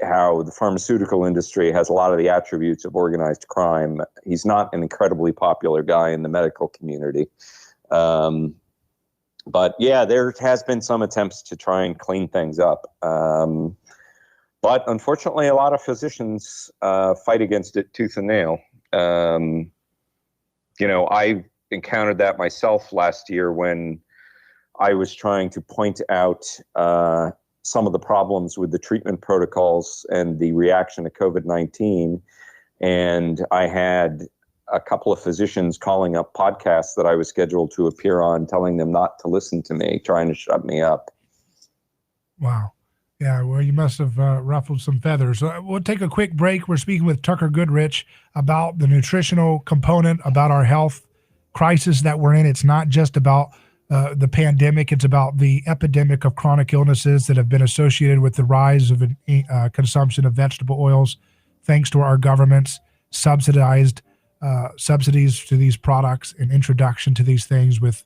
how the pharmaceutical industry has a lot of the attributes of organized crime. He's not an incredibly popular guy in the medical community. But yeah, there has been some attempts to try and clean things up. But unfortunately, a lot of physicians fight against it tooth and nail. I encountered that myself last year when I was trying to point out some of the problems with the treatment protocols and the reaction to COVID-19. And I had a couple of physicians calling up podcasts that I was scheduled to appear on, telling them not to listen to me, trying to shut me up. Wow. Yeah, well, you must have ruffled some feathers. We'll take a quick break. We're speaking with Tucker Goodrich about the nutritional component, about our health crisis that we're in. It's not just about the pandemic. It's about the epidemic of chronic illnesses that have been associated with the rise of consumption of vegetable oils, thanks to our government's subsidies to these products and introduction to these things with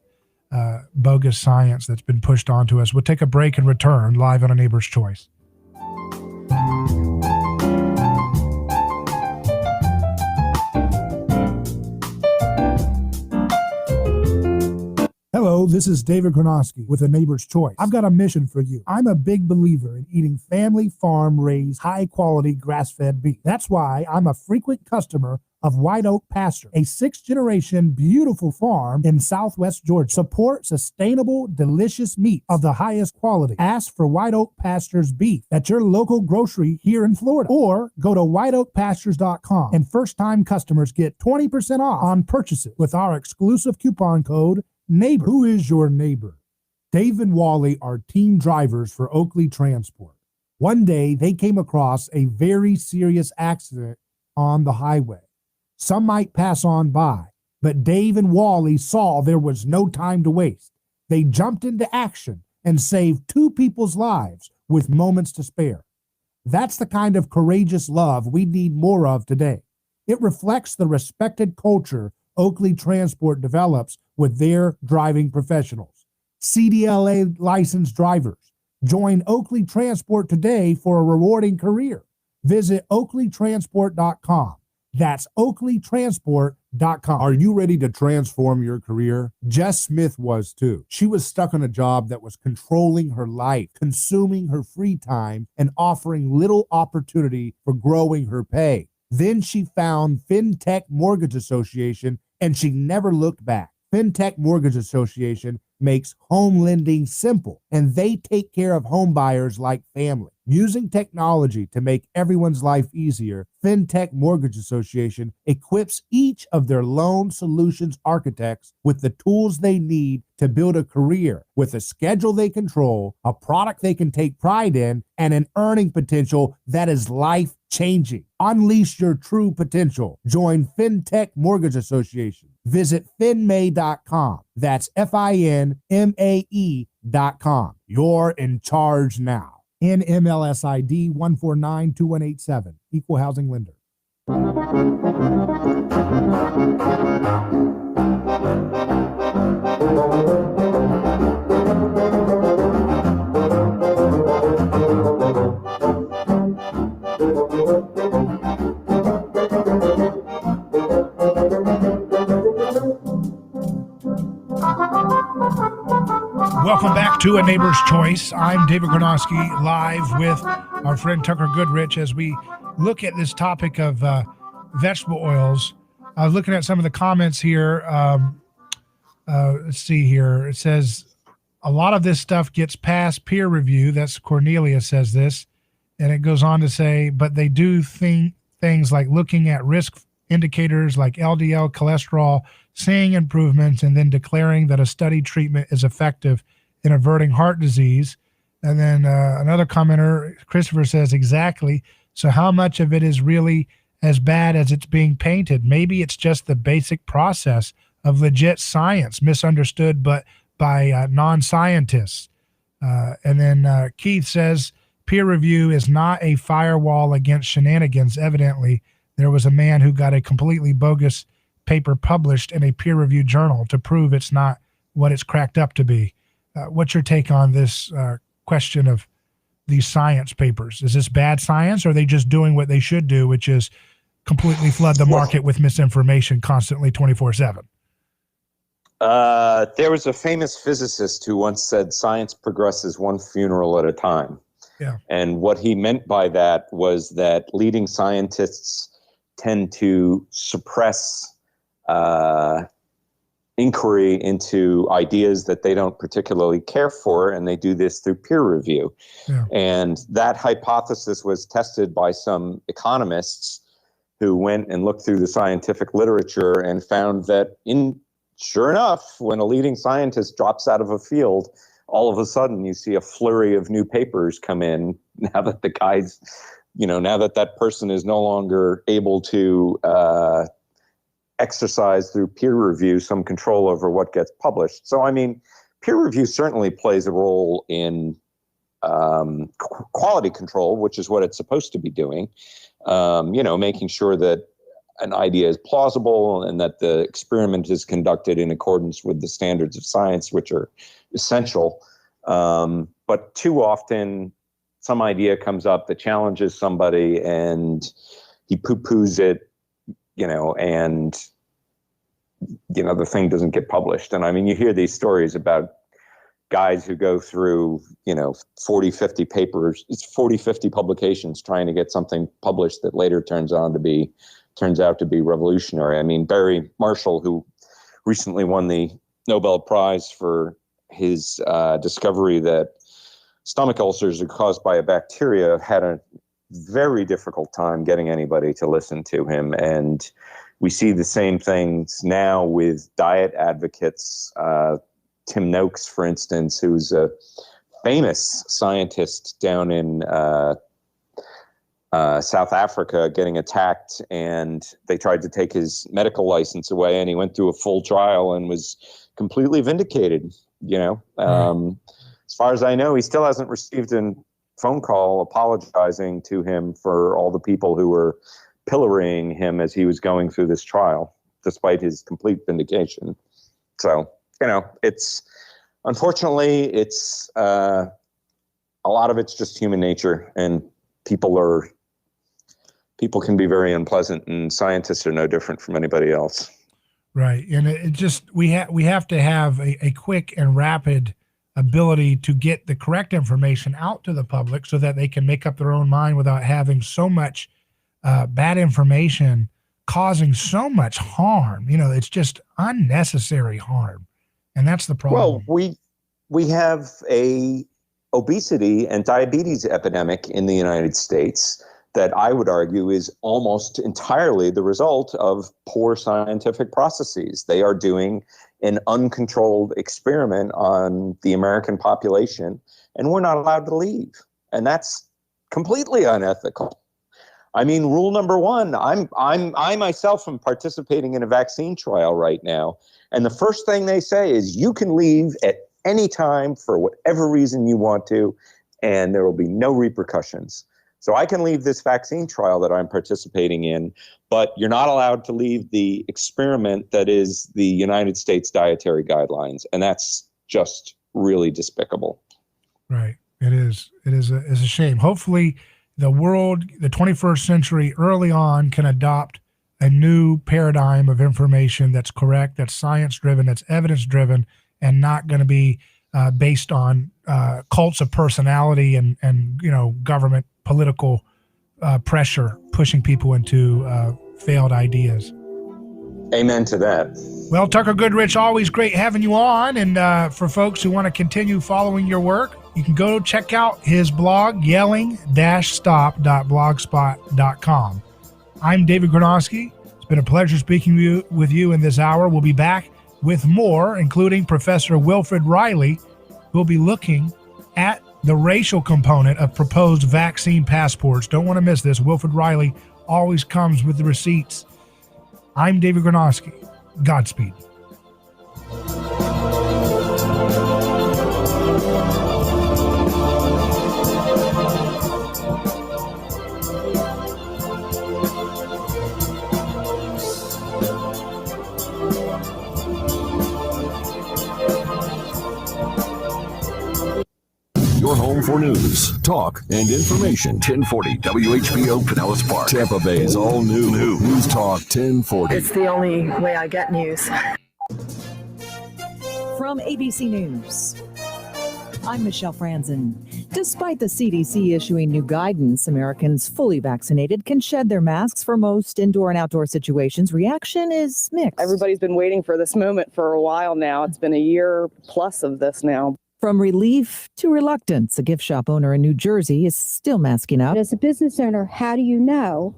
bogus science that's been pushed onto us. We'll take a break and return live on A Neighbor's Choice. Hello, this is David Gronowski with A Neighbor's Choice. I've got a mission for you. I'm a big believer in eating family farm-raised, high-quality, grass-fed beef. That's why I'm a frequent customer of White Oak Pasture, a 6th-generation beautiful farm in southwest Georgia. Support sustainable, delicious meat of the highest quality. Ask for White Oak Pasture's beef at your local grocery here in Florida, or go to whiteoakpastures.com, and first-time customers get 20% off on purchases with our exclusive coupon code NEIGHBOR. Who is your neighbor? Dave and Wally are team drivers for Oakley Transport. One day, they came across a very serious accident on the highway. Some might pass on by, but Dave and Wally saw there was no time to waste. They jumped into action and saved 2 people's lives with moments to spare. That's the kind of courageous love we need more of today. It reflects the respected culture Oakley Transport develops with their driving professionals. CDLA licensed drivers. Join Oakley Transport today for a rewarding career. Visit oakleytransport.com. That's oakleytransport.com. Are you ready to transform your career? Jess Smith was too. She was stuck on a job that was controlling her life, consuming her free time, and offering little opportunity for growing her pay. Then she found FinTech Mortgage Association, and she never looked back. FinTech Mortgage Association makes home lending simple, and they take care of home buyers like family. Using technology to make everyone's life easier, FinTech Mortgage Association equips each of their loan solutions architects with the tools they need to build a career with a schedule they control, a product they can take pride in, and an earning potential that is life-changing. Unleash your true potential. Join FinTech Mortgage Association. Visit finmay.com. That's FINMAE.com. You're in charge now. NMLS ID 1492187. Equal housing lender. Welcome back to A Neighbor's Choice. I'm David Gronowski, live with our friend Tucker Goodrich as we look at this topic of vegetable oils. I was looking at some of the comments here. Let's see here. It says a lot of this stuff gets past peer review. That's Cornelia says this. And it goes on to say, but they do things like looking at risk indicators like LDL cholesterol, seeing improvements, and then declaring that a study treatment is effective in averting heart disease. And then another commenter, Christopher, says, exactly. So how much of it is really as bad as it's being painted? Maybe it's just the basic process of legit science, misunderstood but by non-scientists. And then Keith says, peer review is not a firewall against shenanigans. Evidently, there was a man who got a completely bogus paper published in a peer-reviewed journal to prove it's not what it's cracked up to be. What's your take on this question of these science papers? Is this bad science, or are they just doing what they should do, which is completely flood the market with misinformation constantly 24/7? There was a famous physicist who once said science progresses one funeral at a time. Yeah. And what he meant by that was that leading scientists tend to suppress inquiry into ideas that they don't particularly care for, and they do this through peer review. Yeah. And that hypothesis was tested by some economists who went and looked through the scientific literature and found that, sure enough, when a leading scientist drops out of a field, all of a sudden you see a flurry of new papers come in now that the guy's, now that that person is no longer able to exercise through peer review some control over what gets published. So, I mean, peer review certainly plays a role in quality control, which is what it's supposed to be doing. Making sure that an idea is plausible and that the experiment is conducted in accordance with the standards of science, which are essential. But too often, some idea comes up that challenges somebody and he poo-poos it, and, the thing doesn't get published. And I mean, you hear these stories about guys who go through, 40, 50 papers, 40, 50 publications trying to get something published that later turns out to be revolutionary. I mean, Barry Marshall, who recently won the Nobel Prize for his discovery that stomach ulcers are caused by a bacteria, had a very difficult time getting anybody to listen to him. And we see the same things now with diet advocates. Tim Noakes, for instance, who's a famous scientist down in South Africa, getting attacked, and they tried to take his medical license away, and he went through a full trial and was completely vindicated. As far as I know, he still hasn't received a phone call apologizing to him for all the people who were pillorying him as he was going through this trial, despite his complete vindication. So, unfortunately, it's a lot of it's just human nature, and people can be very unpleasant, and scientists are no different from anybody else. Right. And we have to have a quick and rapid ability to get the correct information out to the public so that they can make up their own mind without having so much bad information causing so much harm. It's just unnecessary harm. And that's the problem. Well, we have a obesity and diabetes epidemic in the United States that I would argue is almost entirely the result of poor scientific processes. They are doing an uncontrolled experiment on the American population, and we're not allowed to leave. And that's completely unethical. I mean, rule number one, I myself am participating in a vaccine trial right now. And the first thing they say is you can leave at any time for whatever reason you want to, and there will be no repercussions. So I can leave this vaccine trial that I'm participating in, but you're not allowed to leave the experiment that is the United States dietary guidelines. And that's just really despicable. Right. It is. It's a shame. Hopefully the world, the 21st century early on, can adopt a new paradigm of information that's correct, that's science-driven, that's evidence-driven, and not going to be based on cults of personality and government political pressure pushing people into failed ideas. Amen to that. Well, Tucker Goodrich, always great having you on. And for folks who want to continue following your work, you can go check out his blog, yelling-stop.blogspot.com. I'm David Gronowski. It's been a pleasure speaking with you in this hour. We'll be back with more, including Professor Wilfred Reilly, who will be looking at the racial component of proposed vaccine passports. Don't want to miss this. Wilfred Reilly always comes with the receipts. I'm David Gronowski. Godspeed. Your home for news, talk, and information. 1040 WHBO Pinellas Park, Tampa Bay's all new News Talk 1040. It's the only way I get news. From ABC News, I'm Michelle Franzen. Despite the CDC issuing new guidance, Americans fully vaccinated can shed their masks for most indoor and outdoor situations. Reaction is mixed. Everybody's been waiting for this moment for a while now. It's been a year plus of this now. From relief to reluctance, a gift shop owner in New Jersey is still masking up. As a business owner, how do you know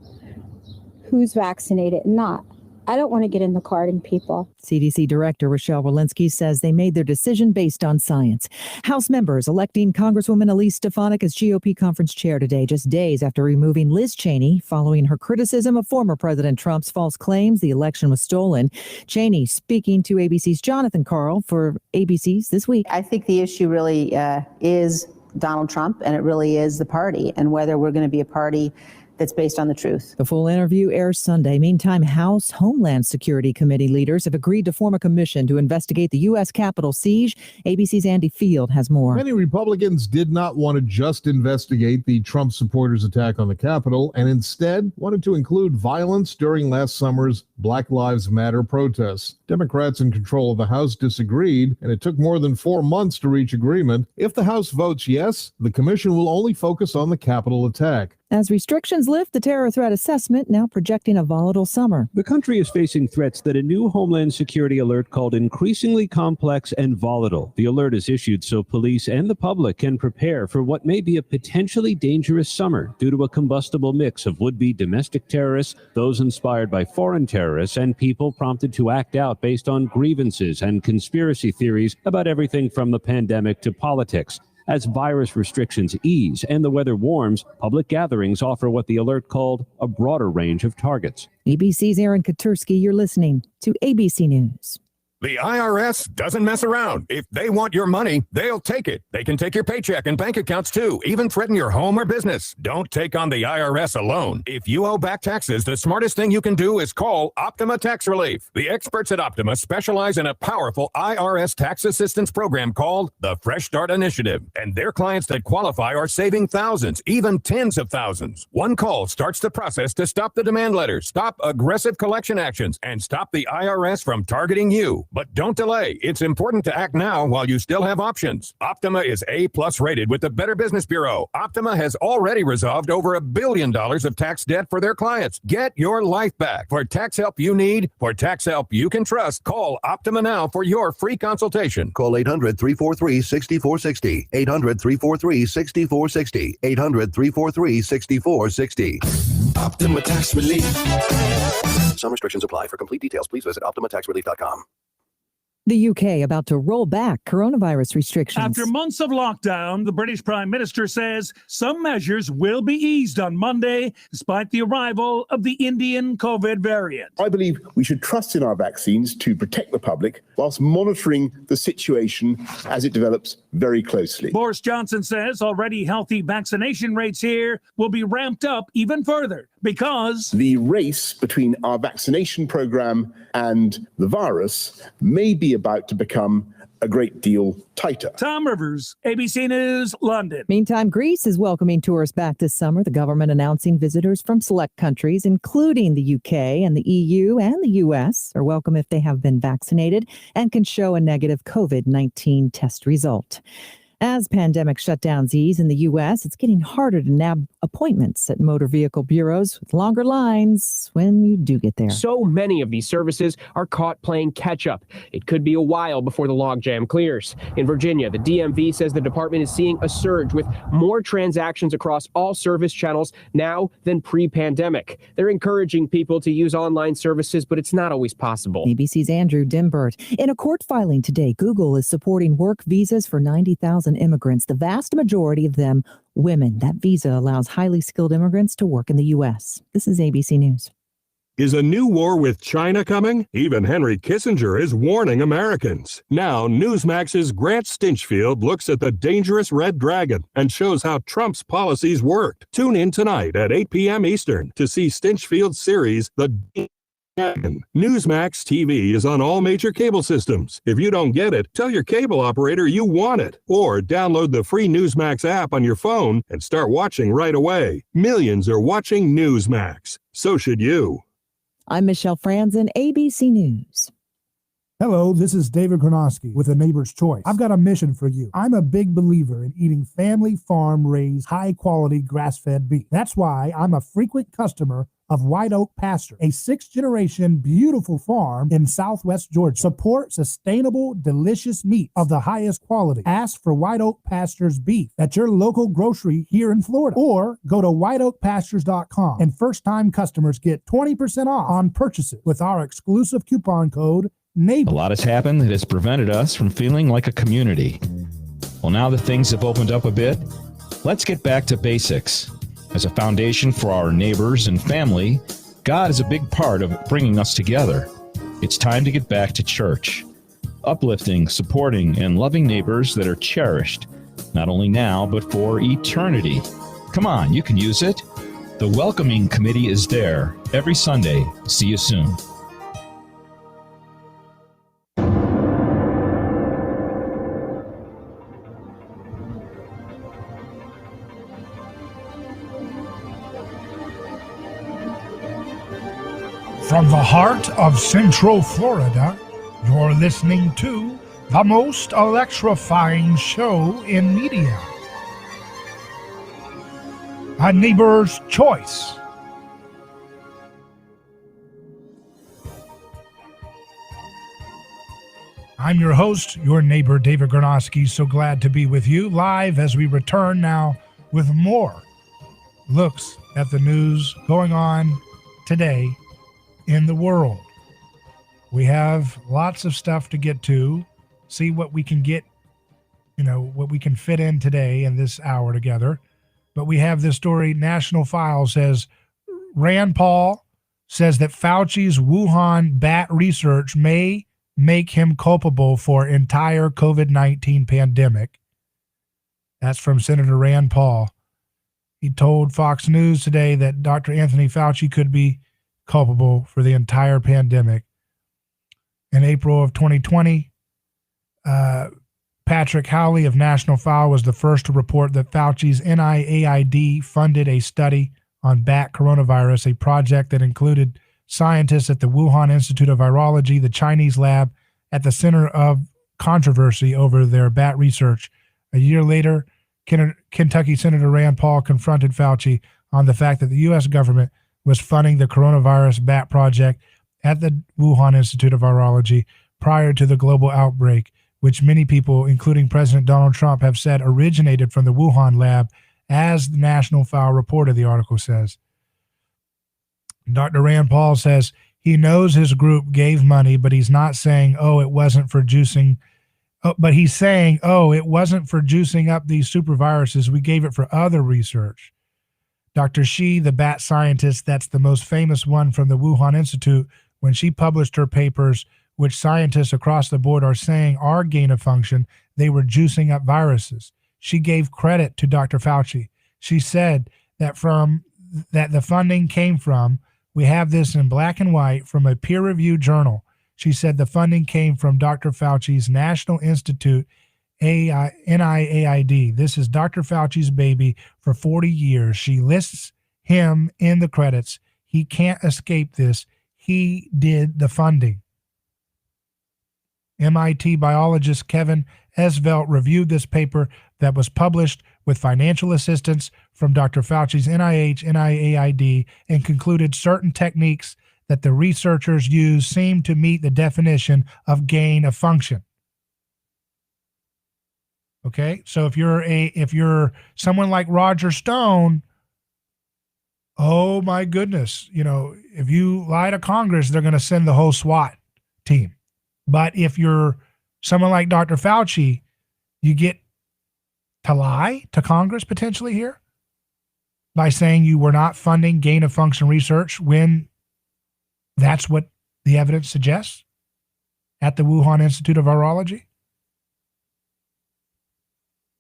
who's vaccinated and not? I don't want to get in the carding people. CDC Director Rochelle Walensky says they made their decision based on science. House members electing Congresswoman Elise Stefanik as GOP conference chair today, just days after removing Liz Cheney following her criticism of former President Trump's false claims the election was stolen. Cheney speaking to ABC's Jonathan Karl for ABC's This Week. I think the issue really is Donald Trump, and it really is the party, and whether we're going to be a party that's based on the truth. The full interview airs Sunday. Meantime, House Homeland Security Committee leaders have agreed to form a commission to investigate the U.S. Capitol siege. ABC's Andy Field has more. Many Republicans did not want to just investigate the Trump supporters' attack on the Capitol, and instead wanted to include violence during last summer's Black Lives Matter protests. Democrats in control of the House disagreed, and it took more than 4 months to reach agreement. If the House votes yes, the commission will only focus on the Capitol attack. As restrictions lift, the terror threat assessment now projecting a volatile summer. The country is facing threats that a new Homeland Security alert called increasingly complex and volatile. The alert is issued so police and the public can prepare for what may be a potentially dangerous summer due to a combustible mix of would-be domestic terrorists, those inspired by foreign terrorists, and people prompted to act out based on grievances and conspiracy theories about everything from the pandemic to politics. As virus restrictions ease and the weather warms, public gatherings offer what the alert called a broader range of targets. ABC's Aaron Katursky, you're listening to ABC News. The IRS doesn't mess around. If they want your money, they'll take it. They can take your paycheck and bank accounts too, even threaten your home or business. Don't take on the IRS alone. If you owe back taxes, the smartest thing you can do is call Optima Tax Relief. The experts at Optima specialize in a powerful IRS tax assistance program called the Fresh Start Initiative. And their clients that qualify are saving thousands, even tens of thousands. One call starts the process to stop the demand letters, stop aggressive collection actions, and stop the IRS from targeting you. But don't delay. It's important to act now while you still have options. Optima is A+ rated with the Better Business Bureau. Optima has already resolved over $1 billion of tax debt for their clients. Get your life back. For tax help you need, for tax help you can trust, call Optima now for your free consultation. Call 800-343-6460. 800-343-6460. 800-343-6460. Optima Tax Relief. Some restrictions apply. For complete details, please visit OptimaTaxRelief.com. The UK about to roll back coronavirus restrictions. After months of lockdown, the British Prime Minister says some measures will be eased on Monday, despite the arrival of the Indian COVID variant. I believe we should trust in our vaccines to protect the public whilst monitoring the situation as it develops very closely. Boris Johnson says already healthy vaccination rates here will be ramped up even further because the race between our vaccination program and the virus may be about to become a great deal tighter. Tom Rivers, ABC News, London. Meantime, Greece is welcoming tourists back this summer. The government announcing visitors from select countries, including the UK and the EU and the US, are welcome if they have been vaccinated and can show a negative COVID-19 test result. As pandemic shutdowns ease in the U.S., it's getting harder to nab appointments at motor vehicle bureaus with longer lines when you do get there. So many of these services are caught playing catch up. It could be a while before the logjam clears. In Virginia, the DMV says the department is seeing a surge with more transactions across all service channels now than pre-pandemic. They're encouraging people to use online services, but it's not always possible. ABC's Andrew Dimbert. In a court filing today, Google is supporting work visas for 90,000 immigrants, the vast majority of them women. That visa allows highly skilled immigrants to work in the U.S. This is ABC News. Is a new war with China coming? Even Henry Kissinger is warning Americans. Now, Newsmax's Grant Stinchfield looks at the dangerous red dragon and shows how Trump's policies worked. Tune in tonight at 8 p.m. Eastern to see Stinchfield's series, The Newsmax TV is on all major cable systems. If you don't get it, tell your cable operator you want it. Or download the free Newsmax app on your phone and start watching right away. Millions are watching Newsmax. So should you. I'm Michelle Franzen, ABC News. Hello, this is David Gronowski with A Neighbor's Choice. I've got a mission for you. I'm a big believer in eating family farm-raised, high-quality grass-fed beef. That's why I'm a frequent customer of White Oak Pasture, a 6th-generation beautiful farm in southwest Georgia. Support sustainable, delicious meat of the highest quality. Ask for White Oak Pastures beef at your local grocery here in Florida, or go to whiteoakpastures.com, and first-time customers get 20% off on purchases with our exclusive coupon code NEIGHBOR. A lot has happened that has prevented us from feeling like a community. Well, now that things have opened up a bit, let's get back to basics. As a foundation for our neighbors and family, God is a big part of bringing us together. It's time to get back to church, uplifting, supporting, and loving neighbors that are cherished, not only now, but for eternity. Come on, you can use it. The Welcoming Committee is there every Sunday. See you soon. From the heart of Central Florida, you're listening to the most electrifying show in media. A Neighbor's Choice. I'm your host, your neighbor, David Gornosky. So glad to be with you live as we return now with more looks at the news going on today in the world. We have lots of stuff to get to, see what we can get, what we can fit in today in this hour together. But we have this story. National File says Rand Paul says that Fauci's Wuhan bat research may make him culpable for entire COVID-19 pandemic. That's from Senator Rand Paul. He told Fox News today that Dr. Anthony Fauci could be culpable for the entire pandemic. In April of 2020, Patrick Howley of National File was the first to report that Fauci's NIAID funded a study on bat coronavirus, a project that included scientists at the Wuhan Institute of Virology, the Chinese lab at the center of controversy over their bat research. A year later, Kentucky Senator Rand Paul confronted Fauci on the fact that the U.S. government was funding the coronavirus bat project at the Wuhan Institute of Virology prior to the global outbreak, which many people, including President Donald Trump, have said originated from the Wuhan lab, as the National File reported, the article says. Dr. Rand Paul says he knows his group gave money, but he's not saying, it wasn't for juicing. But he's saying, it wasn't for juicing up these super viruses. We gave it for other research. Dr. Shi, the bat scientist, that's the most famous one from the Wuhan Institute, when she published her papers, which scientists across the board are saying are gain of function, they were juicing up viruses. She gave credit to Dr. Fauci. She said that the funding came from, we have this in black and white from a peer-reviewed journal. She said the funding came from Dr. Fauci's National Institute, NIAID. This is Dr. Fauci's baby for 40 years. She lists him in the credits. He can't escape this. He did the funding. MIT biologist Kevin Esvelt reviewed this paper that was published with financial assistance from Dr. Fauci's NIAID and concluded certain techniques that the researchers use seem to meet the definition of gain of function. Okay, so if you're someone like Roger Stone, oh my goodness, if you lie to Congress, they're going to send the whole SWAT team. But if you're someone like Dr. Fauci, you get to lie to Congress potentially here by saying you were not funding gain of function research when that's what the evidence suggests at the Wuhan Institute of Virology.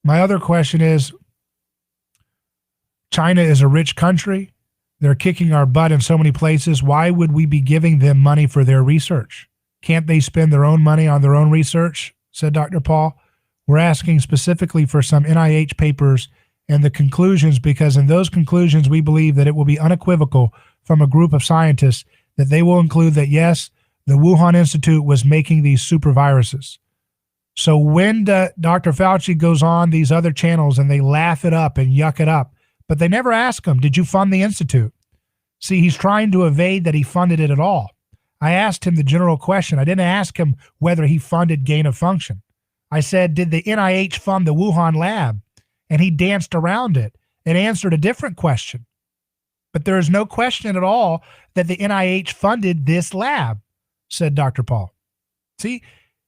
My other question is, China is a rich country. They're kicking our butt in so many places. Why would we be giving them money for their research? Can't they spend their own money on their own research? Said Dr. Paul. We're asking specifically for some NIH papers and the conclusions, because in those conclusions, we believe that it will be unequivocal from a group of scientists that they will include that, yes, the Wuhan Institute was making these super viruses. So when Dr. Fauci goes on these other channels and they laugh it up and yuck it up, but they never ask him, did you fund the Institute? See, he's trying to evade that he funded it at all. I asked him the general question. I didn't ask him whether he funded gain of function. I said, did the NIH fund the Wuhan lab? And he danced around it and answered a different question. But there is no question at all that the NIH funded this lab, said Dr. Paul. See,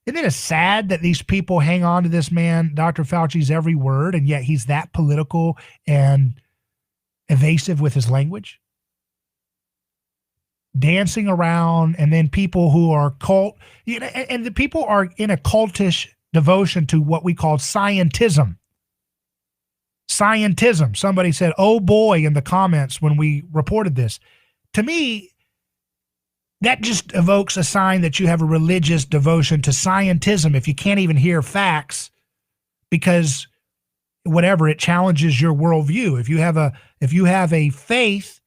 isn't it sad that these people hang on to this man, Dr. Fauci's every word, and yet he's that political and evasive with his language? Dancing around, and then people who are and the people are in a cultish devotion to what we call scientism. Scientism. Somebody said, oh boy, in the comments when we reported this. To me, that just evokes a sign that you have a religious devotion to scientism if you can't even hear facts because whatever, it challenges your worldview. If you have a faith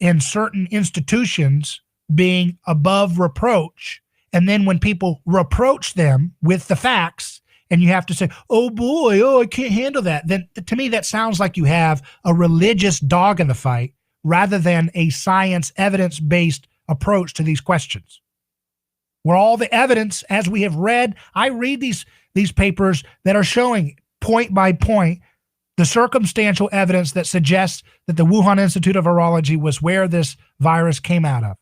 in certain institutions being above reproach, and then when people reproach them with the facts, and you have to say, oh boy, I can't handle that, then to me that sounds like you have a religious dog in the fight rather than a science evidence-based approach to these questions. Where all the evidence, as we have read, I read these papers that are showing point by point the circumstantial evidence that suggests that the Wuhan Institute of Virology was where this virus came out of.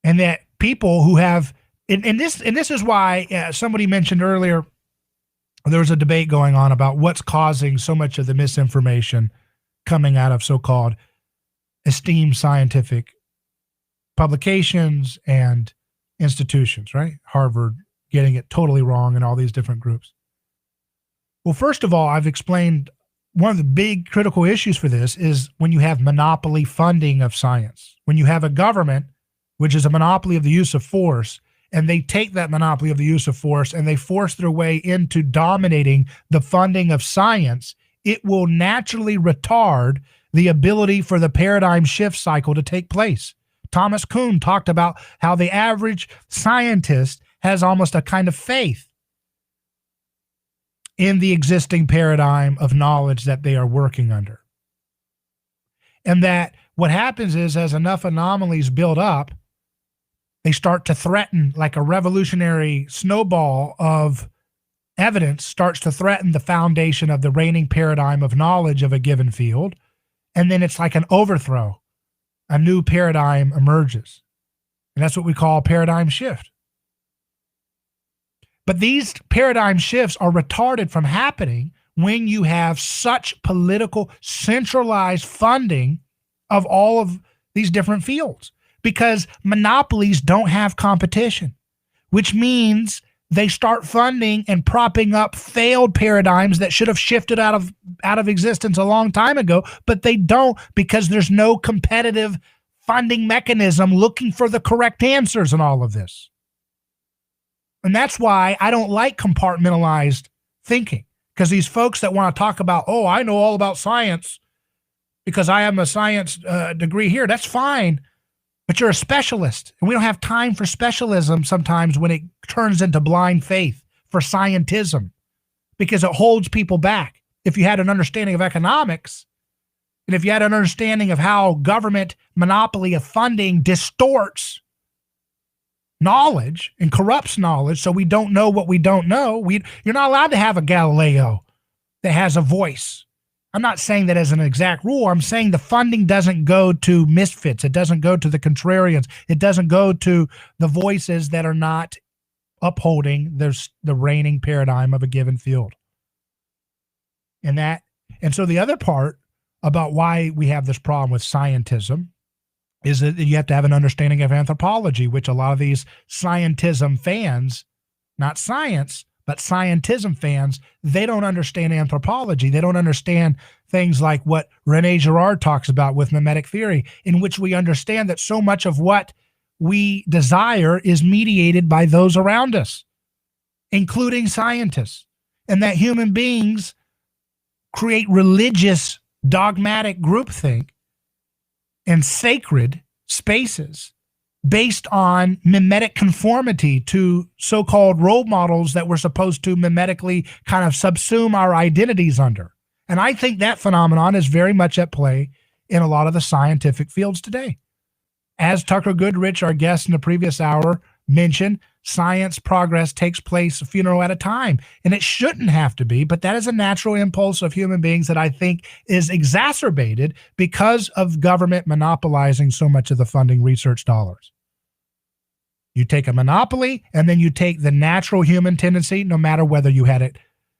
And that people who have, and this is why somebody mentioned earlier, there was a debate going on about what's causing so much of the misinformation coming out of so-called esteemed scientific publications and institutions, right? Harvard getting it totally wrong and all these different groups. Well, first of all, I've explained one of the big critical issues for this is when you have monopoly funding of science. When you have a government, which is a monopoly of the use of force, and they take that monopoly of the use of force and they force their way into dominating the funding of science, it will naturally retard the ability for the paradigm shift cycle to take place. Thomas Kuhn talked about how the average scientist has almost a kind of faith in the existing paradigm of knowledge that they are working under. And that what happens is as enough anomalies build up, they start to threaten, like a revolutionary snowball of evidence starts to threaten the foundation of the reigning paradigm of knowledge of a given field. And then it's like an overthrow. A new paradigm emerges. And that's what we call a paradigm shift. But these paradigm shifts are retarded from happening when you have such political centralized funding of all of these different fields, because monopolies don't have competition, which means they start funding and propping up failed paradigms that should have shifted out of existence a long time ago, but they don't because there's no competitive funding mechanism looking for the correct answers in all of this. And that's why I don't like compartmentalized thinking, because these folks that want to talk about, oh, I know all about science because I have a science degree here, that's fine, but you're a specialist. And we don't have time for specialism sometimes when it turns into blind faith for scientism, because it holds people back. If you had an understanding of economics, and if you had an understanding of how government monopoly of funding distorts knowledge and corrupts knowledge, so we don't know what we don't know. You're not allowed to have a Galileo that has a voice. I'm not saying that as an exact rule. I'm saying the funding doesn't go to misfits. It doesn't go to the contrarians. It doesn't go to the voices that are not upholding the reigning paradigm of a given field. And so the other part about why we have this problem with scientism is that you have to have an understanding of anthropology, which a lot of these scientism fans, not science, but scientism fans, they don't understand anthropology. They don't understand things like what René Girard talks about with mimetic theory, in which we understand that so much of what we desire is mediated by those around us, including scientists, and that human beings create religious, dogmatic groupthink and sacred spaces based on mimetic conformity to so-called role models that we're supposed to mimetically kind of subsume our identities under. And I think that phenomenon is very much at play in a lot of the scientific fields today. As Tucker Goodrich, our guest in the previous hour, mentioned, science progress takes place a funeral at a time, and it shouldn't have to be, but that is a natural impulse of human beings that I think is exacerbated because of government monopolizing so much of the funding research dollars. You take a monopoly, and then you take the natural human tendency, no matter whether you had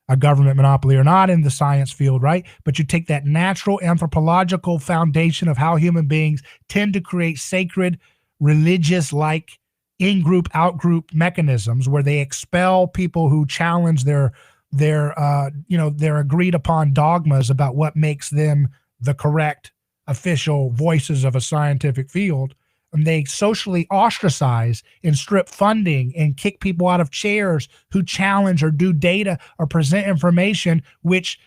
a government monopoly or not in the science field, right? But you take that natural anthropological foundation of how human beings tend to create sacred, religious-like in-group, out-group mechanisms where they expel people who challenge their agreed-upon dogmas about what makes them the correct official voices of a scientific field. And they socially ostracize and strip funding and kick people out of chairs who challenge or do data or present information which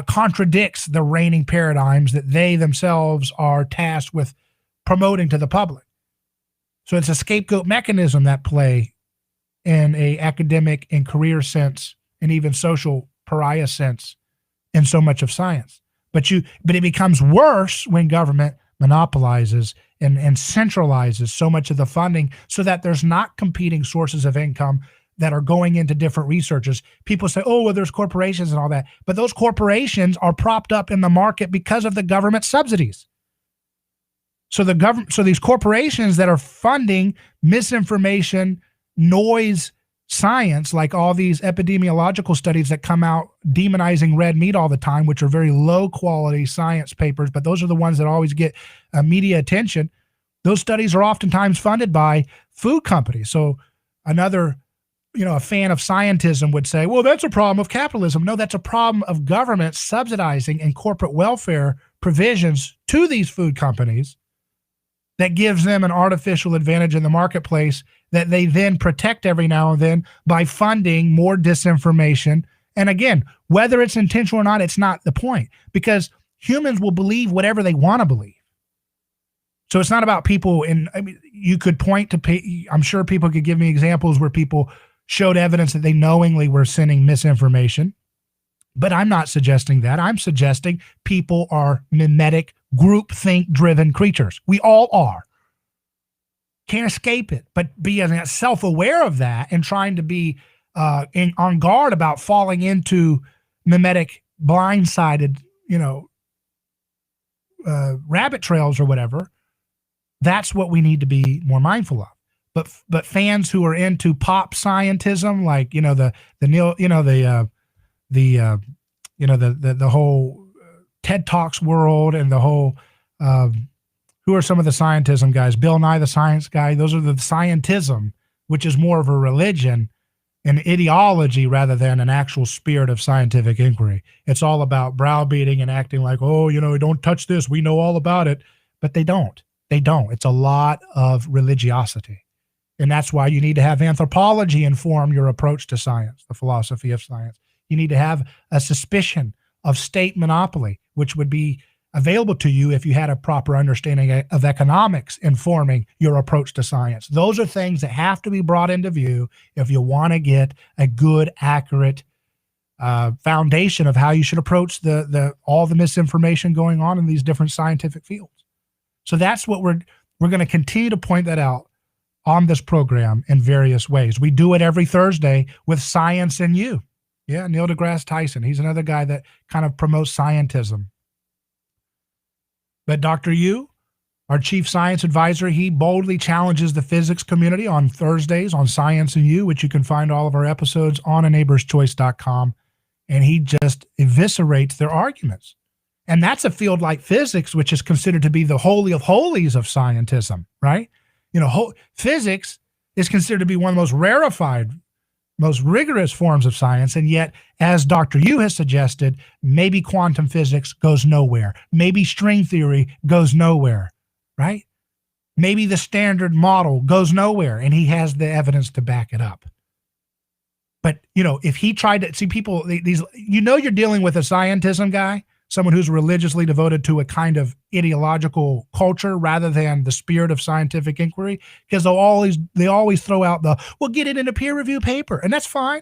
contradicts the reigning paradigms that they themselves are tasked with promoting to the public. So it's a scapegoat mechanism that play in a academic and career sense and even social pariah sense in so much of science. But it becomes worse when government monopolizes and centralizes so much of the funding so that there's not competing sources of income that are going into different researchers. People say, oh, well, there's corporations and all that. But those corporations are propped up in the market because of the government subsidies. So these corporations that are funding misinformation, noise, science, like all these epidemiological studies that come out demonizing red meat all the time, which are very low quality science papers, but those are the ones that always get media attention. Those studies are oftentimes funded by food companies. So another, a fan of scientism would say, well, that's a problem of capitalism. No, that's a problem of government subsidizing and corporate welfare provisions to these food companies that gives them an artificial advantage in the marketplace that they then protect every now and then by funding more disinformation. And again, whether it's intentional or not, it's not the point, because humans will believe whatever they want to believe. So it's not about people you could point to, I'm sure people could give me examples where people showed evidence that they knowingly were sending misinformation. But I'm not suggesting that. I'm suggesting people are mimetic, groupthink-driven creatures. We all are. Can't escape it. But being self-aware of that and trying to be on guard about falling into mimetic, blindsided, rabbit trails or whatever, that's what we need to be more mindful of. But fans who are into pop scientism, like the whole TED Talks world and the whole who are some of the scientism guys? Bill Nye the Science Guy. Those are the scientism, which is more of a religion and ideology rather than an actual spirit of scientific inquiry. It's all about browbeating and acting like, oh, don't touch this. We know all about it. But they don't. They don't. It's a lot of religiosity. And that's why you need to have anthropology inform your approach to science, the philosophy of science. You need to have a suspicion of state monopoly, which would be available to you if you had a proper understanding of economics informing your approach to science. Those are things that have to be brought into view if you want to get a good, accurate foundation of how you should approach all the misinformation going on in these different scientific fields. So that's what we're going to continue to point that out on this program in various ways. We do it every Thursday with Science and You. Yeah, Neil deGrasse Tyson. He's another guy that kind of promotes scientism. But Dr. Yu, our chief science advisor, he boldly challenges the physics community on Thursdays on Science and You, which you can find all of our episodes on aneighborschoice.com. And he just eviscerates their arguments. And that's a field like physics, which is considered to be the holy of holies of scientism, right? Physics is considered to be one of the most rarefied, most rigorous forms of science. And yet, as Dr. Yu has suggested, maybe quantum physics goes nowhere. Maybe string theory goes nowhere, right? Maybe the standard model goes nowhere, and he has the evidence to back it up. But, if he tried to see people, you're dealing with a scientism guy, someone who's religiously devoted to a kind of ideological culture rather than the spirit of scientific inquiry, because they always throw out we'll get it in a peer review paper, and that's fine.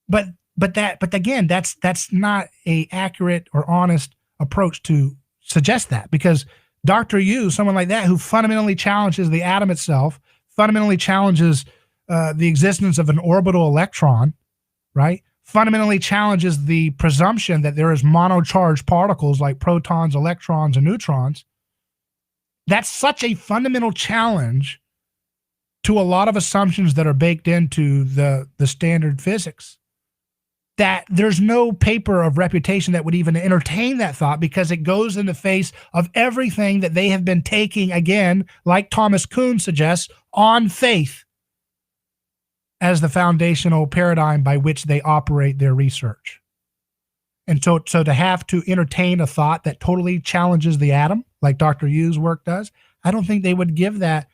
But again, that's not a accurate or honest approach to suggest that, because Dr. Yu, someone like that, who fundamentally challenges the atom itself, fundamentally challenges the existence of an orbital electron, right? Fundamentally challenges the presumption that there is monocharged particles like protons, electrons, and neutrons. That's such a fundamental challenge to a lot of assumptions that are baked into the standard physics, that there's no paper of reputation that would even entertain that thought, because it goes in the face of everything that they have been taking, again, like Thomas Kuhn suggests, on faith as the foundational paradigm by which they operate their research. And so to have to entertain a thought that totally challenges the atom, like Dr. Yu's work does, I don't think they would give that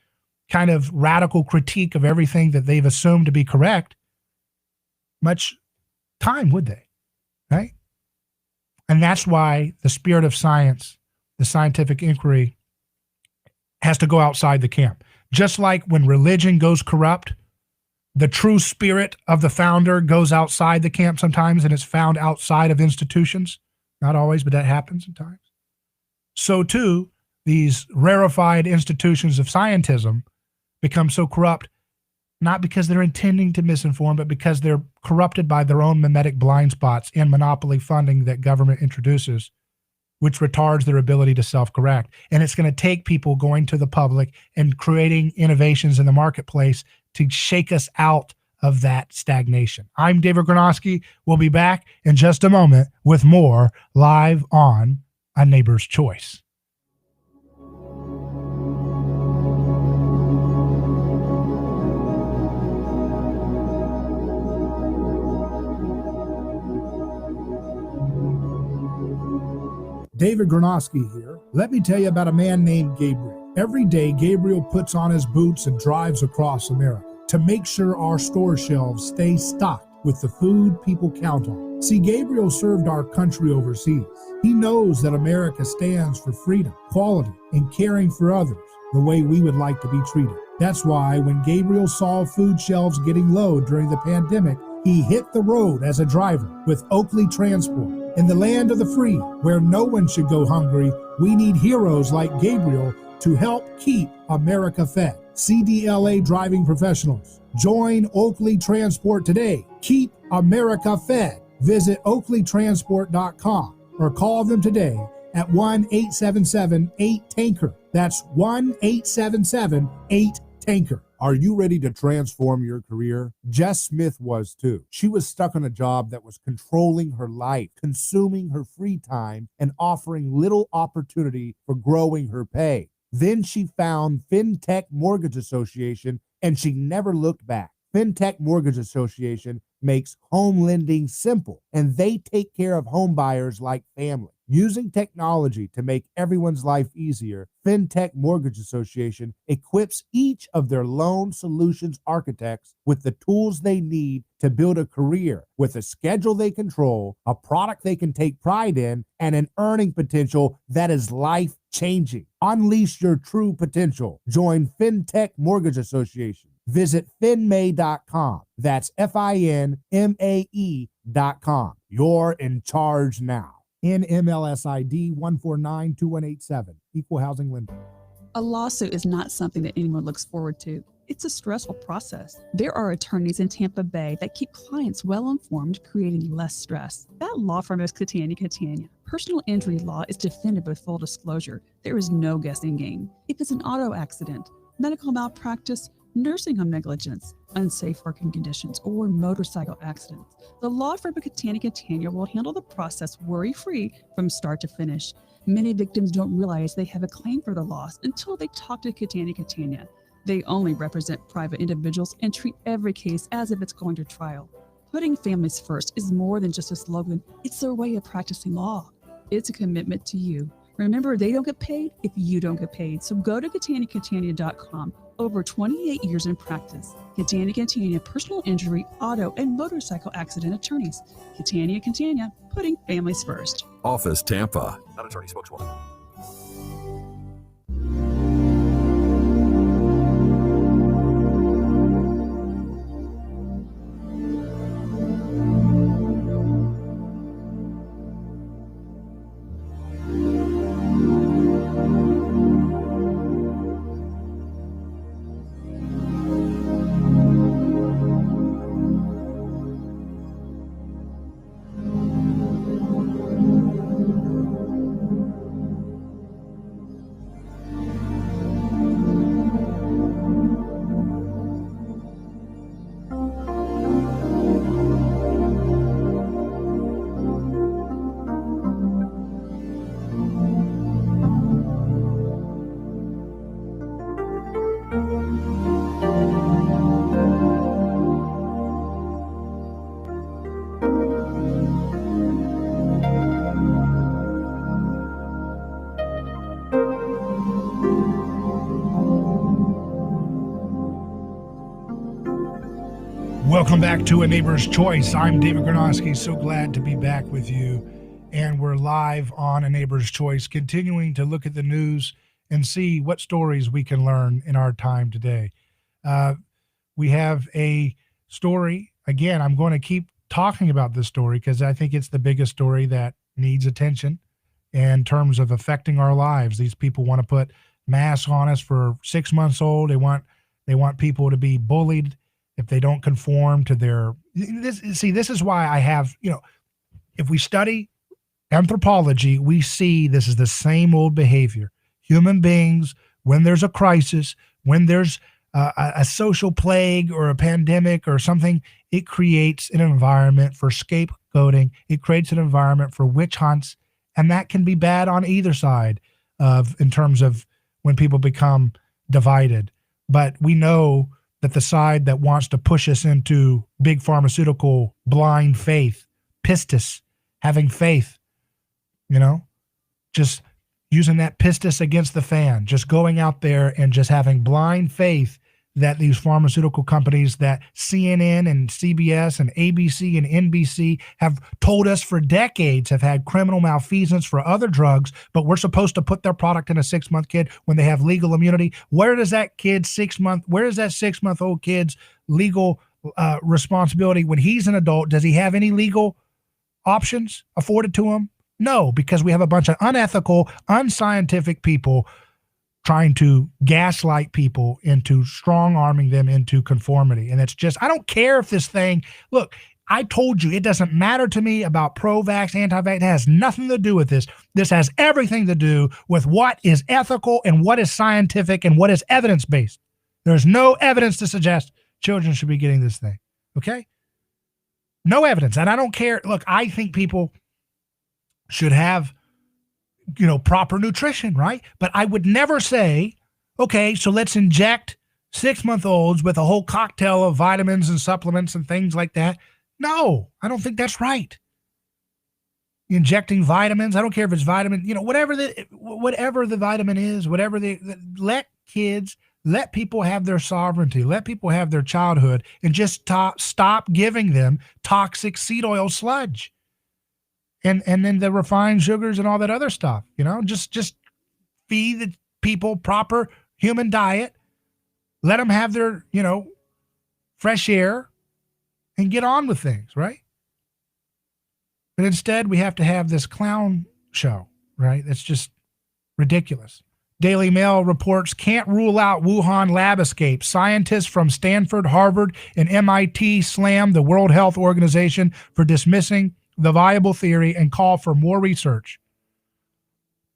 kind of radical critique of everything that they've assumed to be correct much time, would they? Right? And that's why the spirit of science, the scientific inquiry, has to go outside the camp. Just like when religion goes corrupt, the true spirit of the founder goes outside the camp sometimes, and it's found outside of institutions. Not always, but that happens at times. So too, these rarefied institutions of scientism become so corrupt, not because they're intending to misinform, but because they're corrupted by their own mimetic blind spots and monopoly funding that government introduces, which retards their ability to self-correct. And it's going to take people going to the public and creating innovations in the marketplace to shake us out of that stagnation. I'm David Gronowski. We'll be back in just a moment with more live on A Neighbor's Choice. David Gronowski here. Let me tell you about a man named Gabriel. Every day, Gabriel puts on his boots and drives across America to make sure our store shelves stay stocked with the food people count on. See, Gabriel served our country overseas. He knows that America stands for freedom, quality, and caring for others the way we would like to be treated. That's why when Gabriel saw food shelves getting low during the pandemic, he hit the road as a driver with Oakley Transport. In the land of the free, where no one should go hungry, we need heroes like Gabriel to help keep America fed. CDLA driving professionals. Join Oakley Transport today. Keep America fed. Visit oakleytransport.com or call them today at 1-877-8-TANKER. That's 1-877-8-TANKER. Are you ready to transform your career? Jess Smith was too. She was stuck on a job that was controlling her life, consuming her free time, and offering little opportunity for growing her pay. Then she found FinTech Mortgage Association, and she never looked back. FinTech Mortgage Association makes home lending simple, and they take care of home buyers like family. Using technology to make everyone's life easier, FinTech Mortgage Association equips each of their loan solutions architects with the tools they need to build a career with a schedule they control, a product they can take pride in, and an earning potential that is life-changing. Unleash your true potential. Join FinTech Mortgage Association. Visit finmay.com. That's FINMAE.com. You're in charge now. NMLS ID 1492187. Equal housing lender. A lawsuit is not something that anyone looks forward to. It's a stressful process. There are attorneys in Tampa Bay that keep clients well informed, creating less stress. That law firm is Catania. Personal injury law is defended with full disclosure. There is no guessing game. If it's an auto accident, medical malpractice, nursing home negligence, unsafe working conditions, or motorcycle accidents, the law firm of Catania will handle the process worry-free from start to finish. Many victims don't realize they have a claim for the loss until they talk to Catania. They only represent private individuals and treat every case as if it's going to trial. Putting families first is more than just a slogan. It's their way of practicing law. It's a commitment to you. Remember, they don't get paid if you don't get paid. So go to Catania.com. Over 28 years in practice. Catania, personal injury, auto, and motorcycle accident attorneys. Catania, putting families first. Office Tampa. Not attorney spokeswoman. Welcome back to A Neighbor's Choice. I'm David Gronowski. So glad to be back with you. And we're live on A Neighbor's Choice, continuing to look at the news and see what stories we can learn in our time today. We have a story. Again, I'm going to keep talking about this story because I think it's the biggest story that needs attention in terms of affecting our lives. These people want to put masks on us for 6 months old. They want people to be bullied if they don't conform to their, this is why I have, if we study anthropology, we see this is the same old behavior. Human beings, when there's a crisis, when there's a social plague or a pandemic or something, it creates an environment for scapegoating. It creates an environment for witch hunts, and that can be bad on either side in terms of when people become divided. But we know that the side that wants to push us into big pharmaceutical blind faith, pistis, having faith, just using that pistis against the fan, just going out there and just having blind faith that these pharmaceutical companies that CNN and CBS and ABC and NBC have told us for decades have had criminal malfeasance for other drugs, but we're supposed to put their product in a 6-month kid when they have legal immunity. Where does that 6-month-old kid's legal responsibility when he's an adult? Does he have any legal options afforded to him? No, because we have a bunch of unethical, unscientific people trying to gaslight people into strong-arming them into conformity. And it's just, I don't care if this thing, look, I told you, it doesn't matter to me about pro-vax, anti-vax. It has nothing to do with this. This has everything to do with what is ethical and what is scientific and what is evidence-based. There's no evidence to suggest children should be getting this thing, okay? No evidence. And I don't care. Look, I think people should have proper nutrition, right? But I would never say, okay, so let's inject 6-month-olds with a whole cocktail of vitamins and supplements and things like that. No, I don't think that's right. Injecting vitamins, I don't care if it's vitamin, whatever the vitamin is, let people have their sovereignty, let people have their childhood, and just stop giving them toxic seed oil sludge. And then the refined sugars and all that other stuff, just feed the people proper human diet, let them have their, fresh air and get on with things, right? But instead we have to have this clown show, right? That's just ridiculous. Daily Mail reports can't rule out Wuhan lab escape. Scientists from Stanford, Harvard, and MIT slam the World Health Organization for dismissing the viable theory and call for more research.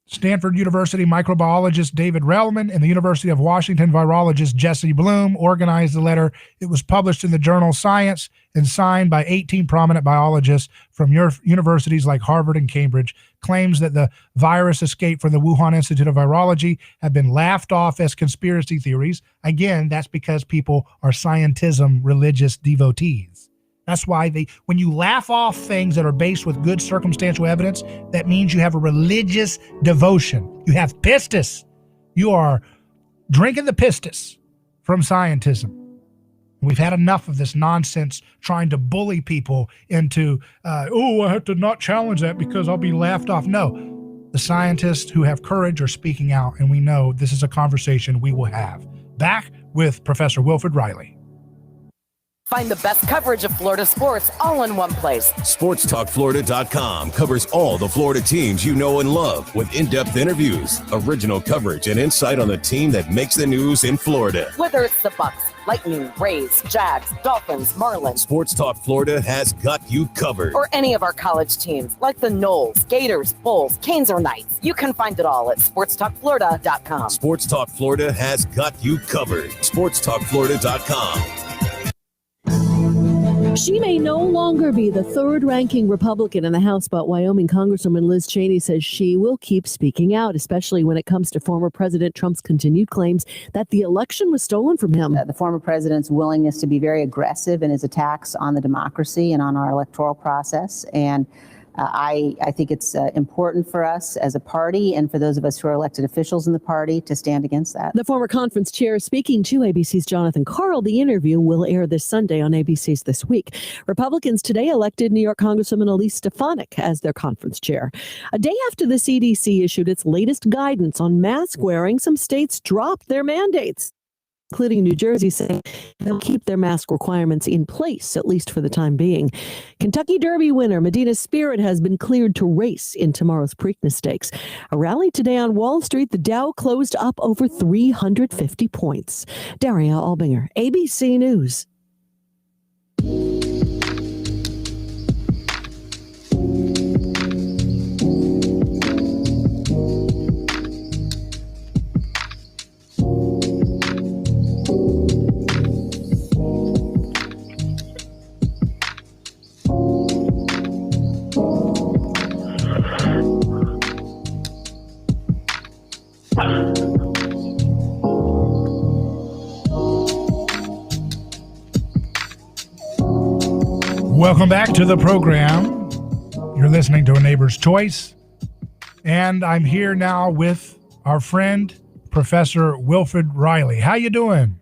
Stanford University microbiologist David Reilly and the University of Washington virologist Jesse Bloom organized the letter. It was published in the journal Science and signed by 18 prominent biologists from universities like Harvard and Cambridge. Claims that the virus escaped from the Wuhan Institute of Virology have been laughed off as conspiracy theories. Again, that's because people are scientism religious devotees. That's why when you laugh off things that are based with good circumstantial evidence, that means you have a religious devotion. You have pistis. You are drinking the pistis from scientism. We've had enough of this nonsense trying to bully people into, I have to not challenge that because I'll be laughed off. No, the scientists who have courage are speaking out, and we know this is a conversation we will have. Back with Professor Wilfred Reilly. Find the best coverage of Florida sports all in one place. SportsTalkFlorida.com covers all the Florida teams you know and love with in-depth interviews, original coverage, and insight on the team that makes the news in Florida. Whether it's the Bucks, Lightning, Rays, Jags, Dolphins, Marlins. Sports Talk Florida has got you covered. Or any of our college teams like the Knowles, Gators, Bulls, Canes, or Knights. You can find it all at SportsTalkFlorida.com. Sports Talk Florida has got you covered. SportsTalkFlorida.com. She may no longer be the third-ranking Republican in the House, but Wyoming Congresswoman Liz Cheney says she will keep speaking out, especially when it comes to former President Trump's continued claims that the election was stolen from him. The former president's willingness to be very aggressive in his attacks on the democracy and on our electoral process. And I think it's important for us as a party and for those of us who are elected officials in the party to stand against that. The former conference chair speaking to ABC's Jonathan Karl. The interview will air this Sunday on ABC's This Week. Republicans today elected New York Congresswoman Elise Stefanik as their conference chair. A day after the CDC issued its latest guidance on mask wearing, some states dropped their mandates, including New Jersey, saying they'll keep their mask requirements in place, at least for the time being. Kentucky Derby winner Medina Spirit has been cleared to race in tomorrow's Preakness Stakes. A rally today on Wall Street, the Dow closed up over 350 points. Daria Albinger, ABC News. Welcome back to the program. You're listening to A Neighbor's Choice, and I'm here now with our friend, Professor Wilfred Reilly. How you doing?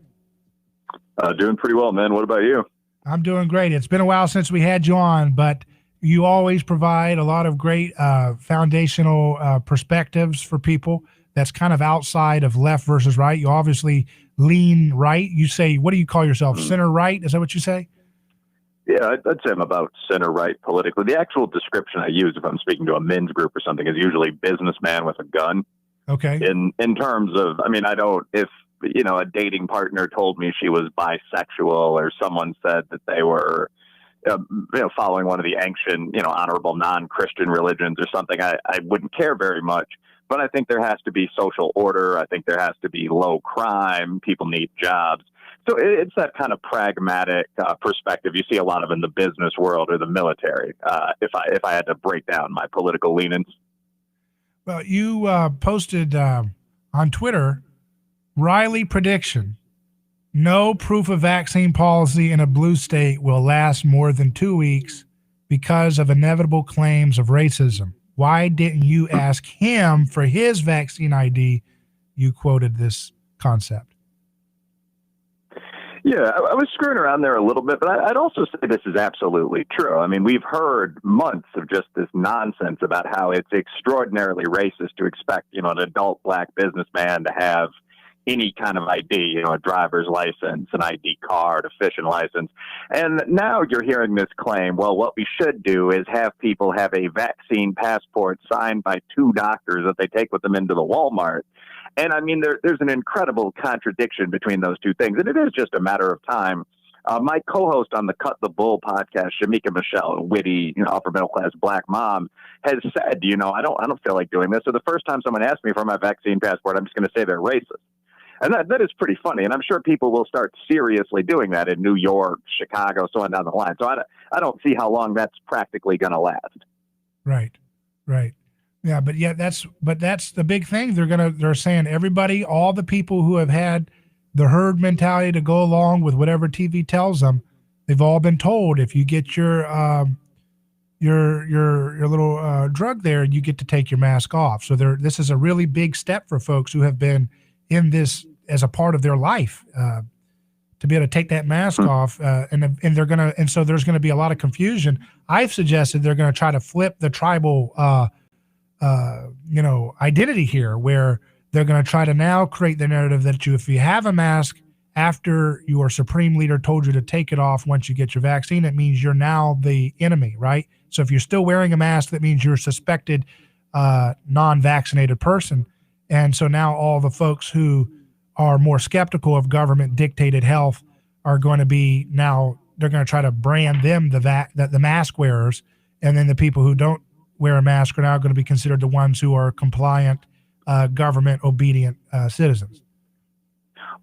Doing pretty well, man. What about you? I'm doing great. It's been a while since we had you on, but you always provide a lot of great foundational perspectives for people that's kind of outside of left versus right. You obviously lean right. You say, what do you call yourself? Center right? Is that what you say? Yeah, I'd say I'm about center-right politically. The actual description I use if I'm speaking to a men's group or something is usually businessman with a gun. Okay. In terms of, I mean, I don't, if, you know, a dating partner told me she was bisexual or someone said that they were, following one of the ancient, honorable non-Christian religions or something, I wouldn't care very much. But I think there has to be social order. I think there has to be low crime. People need jobs. So it's that kind of pragmatic perspective you see a lot of in the business world or the military, if I had to break down my political leanings. Well, you posted on Twitter, Reilly prediction, no proof of vaccine policy in a blue state will last more than 2 weeks because of inevitable claims of racism. Why didn't you ask him for his vaccine ID? You quoted this concept. Yeah, I was screwing around there a little bit, but I'd also say this is absolutely true. I mean, we've heard months of just this nonsense about how it's extraordinarily racist to expect, an adult black businessman to have any kind of ID, a driver's license, an ID card, a fishing license. And now you're hearing this claim, well, what we should do is have people have a vaccine passport signed by 2 doctors that they take with them into the Walmart. And I mean, there's an incredible contradiction between those two things. And it is just a matter of time. My co-host on the Cut the Bull podcast, Shamika Michelle, a witty, upper middle class black mom, has said, I don't feel like doing this. So the first time someone asks me for my vaccine passport, I'm just going to say they're racist. And that is pretty funny. And I'm sure people will start seriously doing that in New York, Chicago, so on down the line. So I don't see how long that's practically going to last. Right. Yeah, but that's the big thing. They're saying everybody, all the people who have had the herd mentality to go along with whatever TV tells them, they've all been told if you get your little drug there, you get to take your mask off. So this is a really big step for folks who have been in this as a part of their life to be able to take that mask off, and so there's gonna be a lot of confusion. I've suggested they're gonna try to flip the tribal identity here, where they're going to try to now create the narrative that if you have a mask after your supreme leader told you to take it off once you get your vaccine, it means you're now the enemy, right? So if you're still wearing a mask, that means you're a suspected non-vaccinated person. And so now all the folks who are more skeptical of government dictated health are going to be they're going to try to brand them the mask wearers, and then the people who don't wear a mask are now going to be considered the ones who are compliant, government obedient citizens.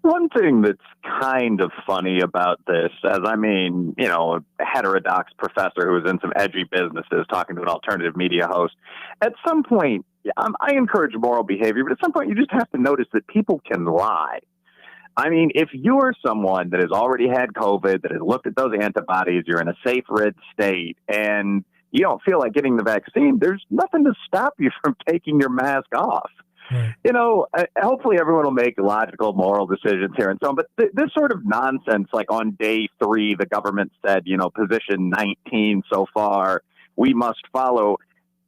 One thing that's kind of funny about this, a heterodox professor who was in some edgy businesses talking to an alternative media host, at some point, I encourage moral behavior, but at some point you just have to notice that people can lie. I mean, if you're someone that has already had COVID, that has looked at those antibodies, you're in a safe red state, and you don't feel like getting the vaccine, there's nothing to stop you from taking your mask off. Right. You know, hopefully everyone will make logical, moral decisions here and so on. But this sort of nonsense, like on day 3, the government said, you know, position 19 so far, we must follow.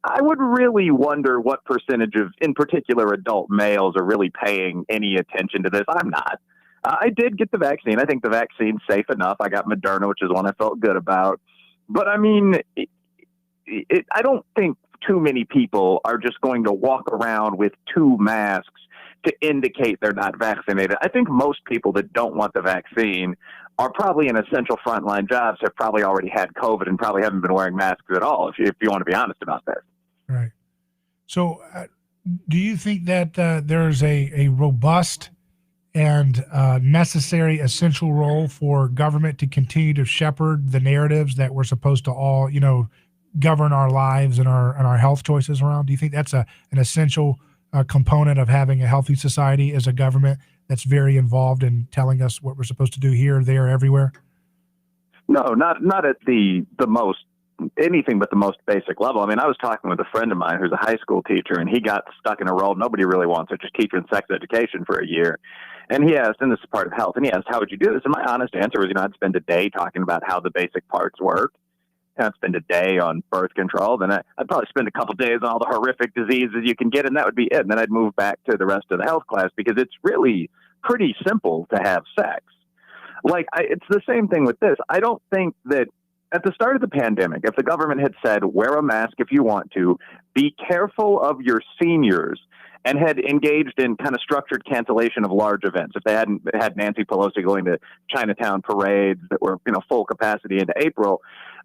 I would really wonder what percentage of, in particular, adult males are really paying any attention to this. I'm not. I did get the vaccine. I think the vaccine's safe enough. I got Moderna, which is one I felt good about. But I mean, I don't think too many people are just going to walk around with 2 masks to indicate they're not vaccinated. I think most people that don't want the vaccine are probably in essential frontline jobs, have probably already had COVID and probably haven't been wearing masks at all, if you want to be honest about that. Right. So do you think that there's a robust and necessary, essential role for government to continue to shepherd the narratives that we're supposed to all, you know, govern our lives and our health choices around? Do you think that's an essential component of having a healthy society, as a government that's very involved in telling us what we're supposed to do here, there, everywhere? No, not at the most, anything but the most basic level. I mean, I was talking with a friend of mine who's a high school teacher, and he got stuck in a role nobody really wants, which is teacher in sex education for a year. And he asked, and this is part of health, and he asked, how would you do this? And my honest answer was, you know, I'd spend a day talking about how the basic parts work. I'd spend a day on birth control. Then I'd probably spend a couple of days on all the horrific diseases you can get, and that would be it. And then I'd move back to the rest of the health class, because it's really pretty simple to have sex. Like, it's the same thing with this. I don't think that at the start of the pandemic, if the government had said, wear a mask if you want to, be careful of your seniors, and had engaged in kind of structured cancellation of large events, if they hadn't had Nancy Pelosi going to Chinatown parades that were, you know, full capacity into April,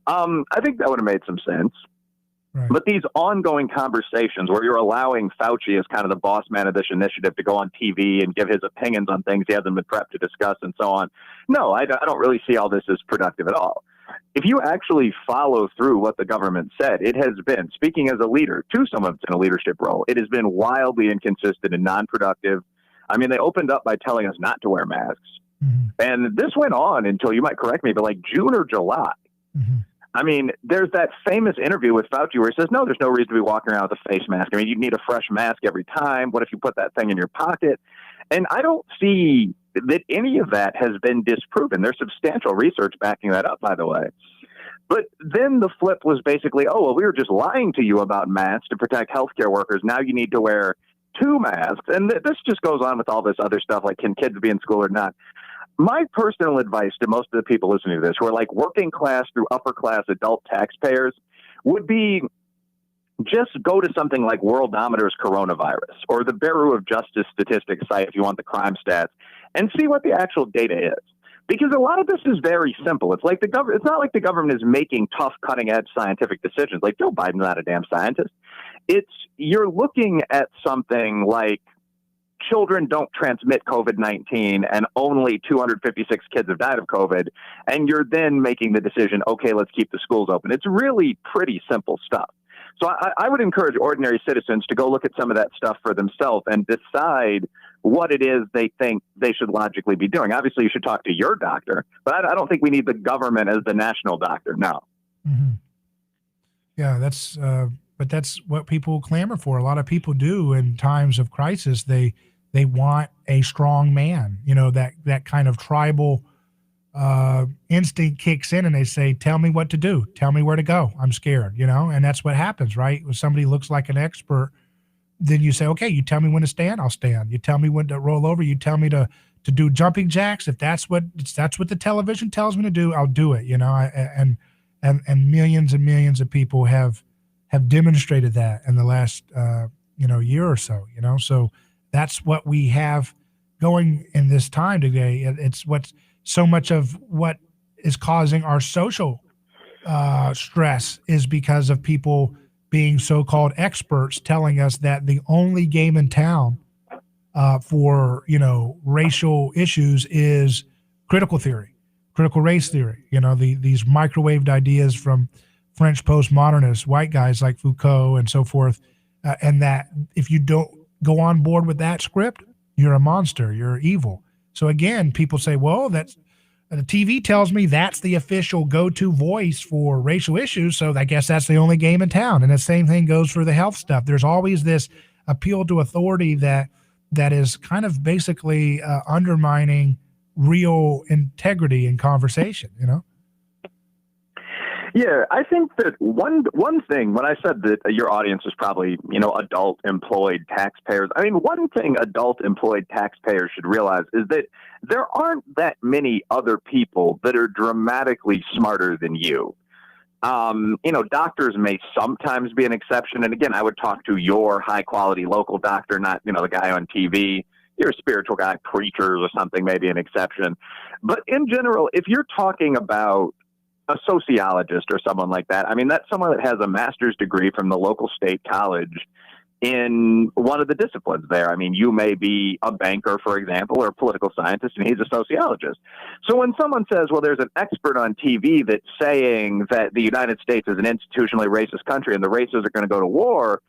I think that would have made some sense. Right. But these ongoing conversations where you're allowing Fauci as kind of the boss man of this initiative to go on TV and give his opinions on things he hasn't been prepped to discuss and so on, no, I don't really see all this as productive at all. If you actually follow through what the government said, it has been, speaking as a leader to someone in a leadership role, it has been wildly inconsistent and non-productive. I mean, they opened up by telling us not to wear masks. Mm-hmm. And this went on until, you might correct me, but like June or July. Mm-hmm. I mean, there's that famous interview with Fauci where he says, no, there's no reason to be walking around with a face mask. I mean, you need a fresh mask every time. What if you put that thing in your pocket? And I don't see that any of that has been disproven. There's substantial research backing that up, by the way. But then the flip was basically, oh, well, we were just lying to you about masks to protect healthcare workers. Now you need to wear 2 masks. And this just goes on with all this other stuff, like can kids be in school or not? My personal advice to most of the people listening to this, who are like working class through upper class adult taxpayers, would be just go to something like Worldometer's coronavirus or the Bureau of Justice statistics site if you want the crime stats, and see what the actual data is. Because a lot of this is very simple. It's like it's not like the government is making tough, cutting-edge scientific decisions. Like Joe Biden's not a damn scientist. You're looking at something like children don't transmit COVID-19 and only 256 kids have died of COVID, and you're then making the decision, okay, let's keep the schools open. It's really pretty simple stuff. So I would encourage ordinary citizens to go look at some of that stuff for themselves and decide what it is they think they should logically be doing. Obviously, you should talk to your doctor, but I don't think we need the government as the national doctor. No. Mm-hmm. Yeah, but that's what people clamor for. A lot of people do in times of crisis. They want a strong man, you know, that kind of tribal instinct kicks in and they say, tell me what to do. Tell me where to go. I'm scared, you know, and that's what happens, right? When somebody looks like an expert, then you say, okay, you tell me when to stand, I'll stand. You tell me when to roll over. You tell me to do jumping jacks. If that's what the television tells me to do, I'll do it, you know, and millions and millions of people have demonstrated that in the last, year or so, you know, so that's what we have going in this time today. It's what's so much of what is causing our social stress is because of people being so-called experts telling us that the only game in town for, you know, racial issues is critical theory, critical race theory, you know, these microwaved ideas from French postmodernists, white guys like Foucault and so forth, and that if you don't go on board with that script, you're a monster, you're evil. So again, people say, well, that's the TV tells me that's the official go-to voice for racial issues. So I guess that's the only game in town. And the same thing goes for the health stuff. There's always this appeal to authority that is kind of basically undermining real integrity in conversation, you know? Yeah, I think that one thing, when I said that your audience is probably, adult employed taxpayers, I mean, one thing adult employed taxpayers should realize is that there aren't that many other people that are dramatically smarter than you. Doctors may sometimes be an exception. And again, I would talk to your high quality local doctor, not, the guy on TV. You're a spiritual guy, preachers or something, maybe an exception. But in general, if you're talking about a sociologist or someone like that, I mean, that's someone that has a master's degree from the local state college in one of the disciplines there. I mean, you may be a banker, for example, or a political scientist, and he's a sociologist. So when someone says, well, there's an expert on TV that's saying that the United States is an institutionally racist country and the races are going to go to war,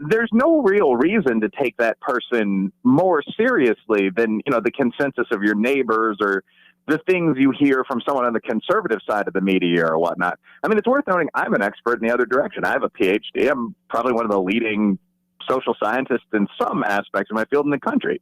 there's no real reason to take that person more seriously than, the consensus of your neighbors or the things you hear from someone on the conservative side of the media or whatnot. I mean, it's worth noting I'm an expert in the other direction. I have a PhD. I'm probably one of the leading social scientists in some aspects of my field in the country.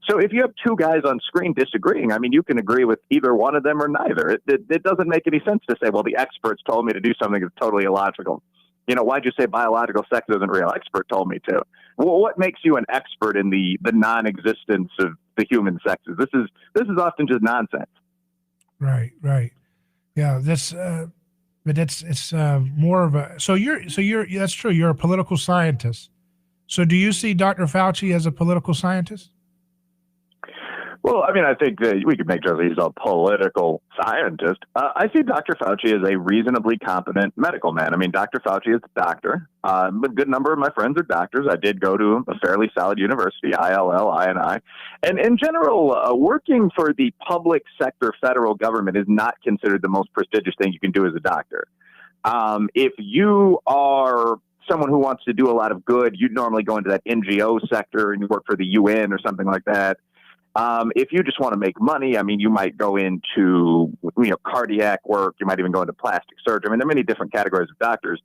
So if you have two guys on screen disagreeing, I mean, you can agree with either one of them or neither. It doesn't make any sense to say, well, the experts told me to do something that's totally illogical. Why'd you say biological sex isn't real? Expert told me to. Well, what makes you an expert in the non-existence of the human sexes? This is often just nonsense. Right. Yeah, but it's more of a, so you're that's true. You're a political scientist. So do you see Dr. Fauci as a political scientist? Well, I mean, I think that we could make sure that he's a political scientist. I see Dr. Fauci as a reasonably competent medical man. I mean, Dr. Fauci is a doctor. A good number of my friends are doctors. I did go to a fairly solid university, ILL, INI. And in general, working for the public sector federal government is not considered the most prestigious thing you can do as a doctor. If you are someone who wants to do a lot of good, you'd normally go into that NGO sector and you work for the UN or something like that. If you just want to make money, I mean, you might go into, cardiac work. You might even go into plastic surgery. I mean, there are many different categories of doctors.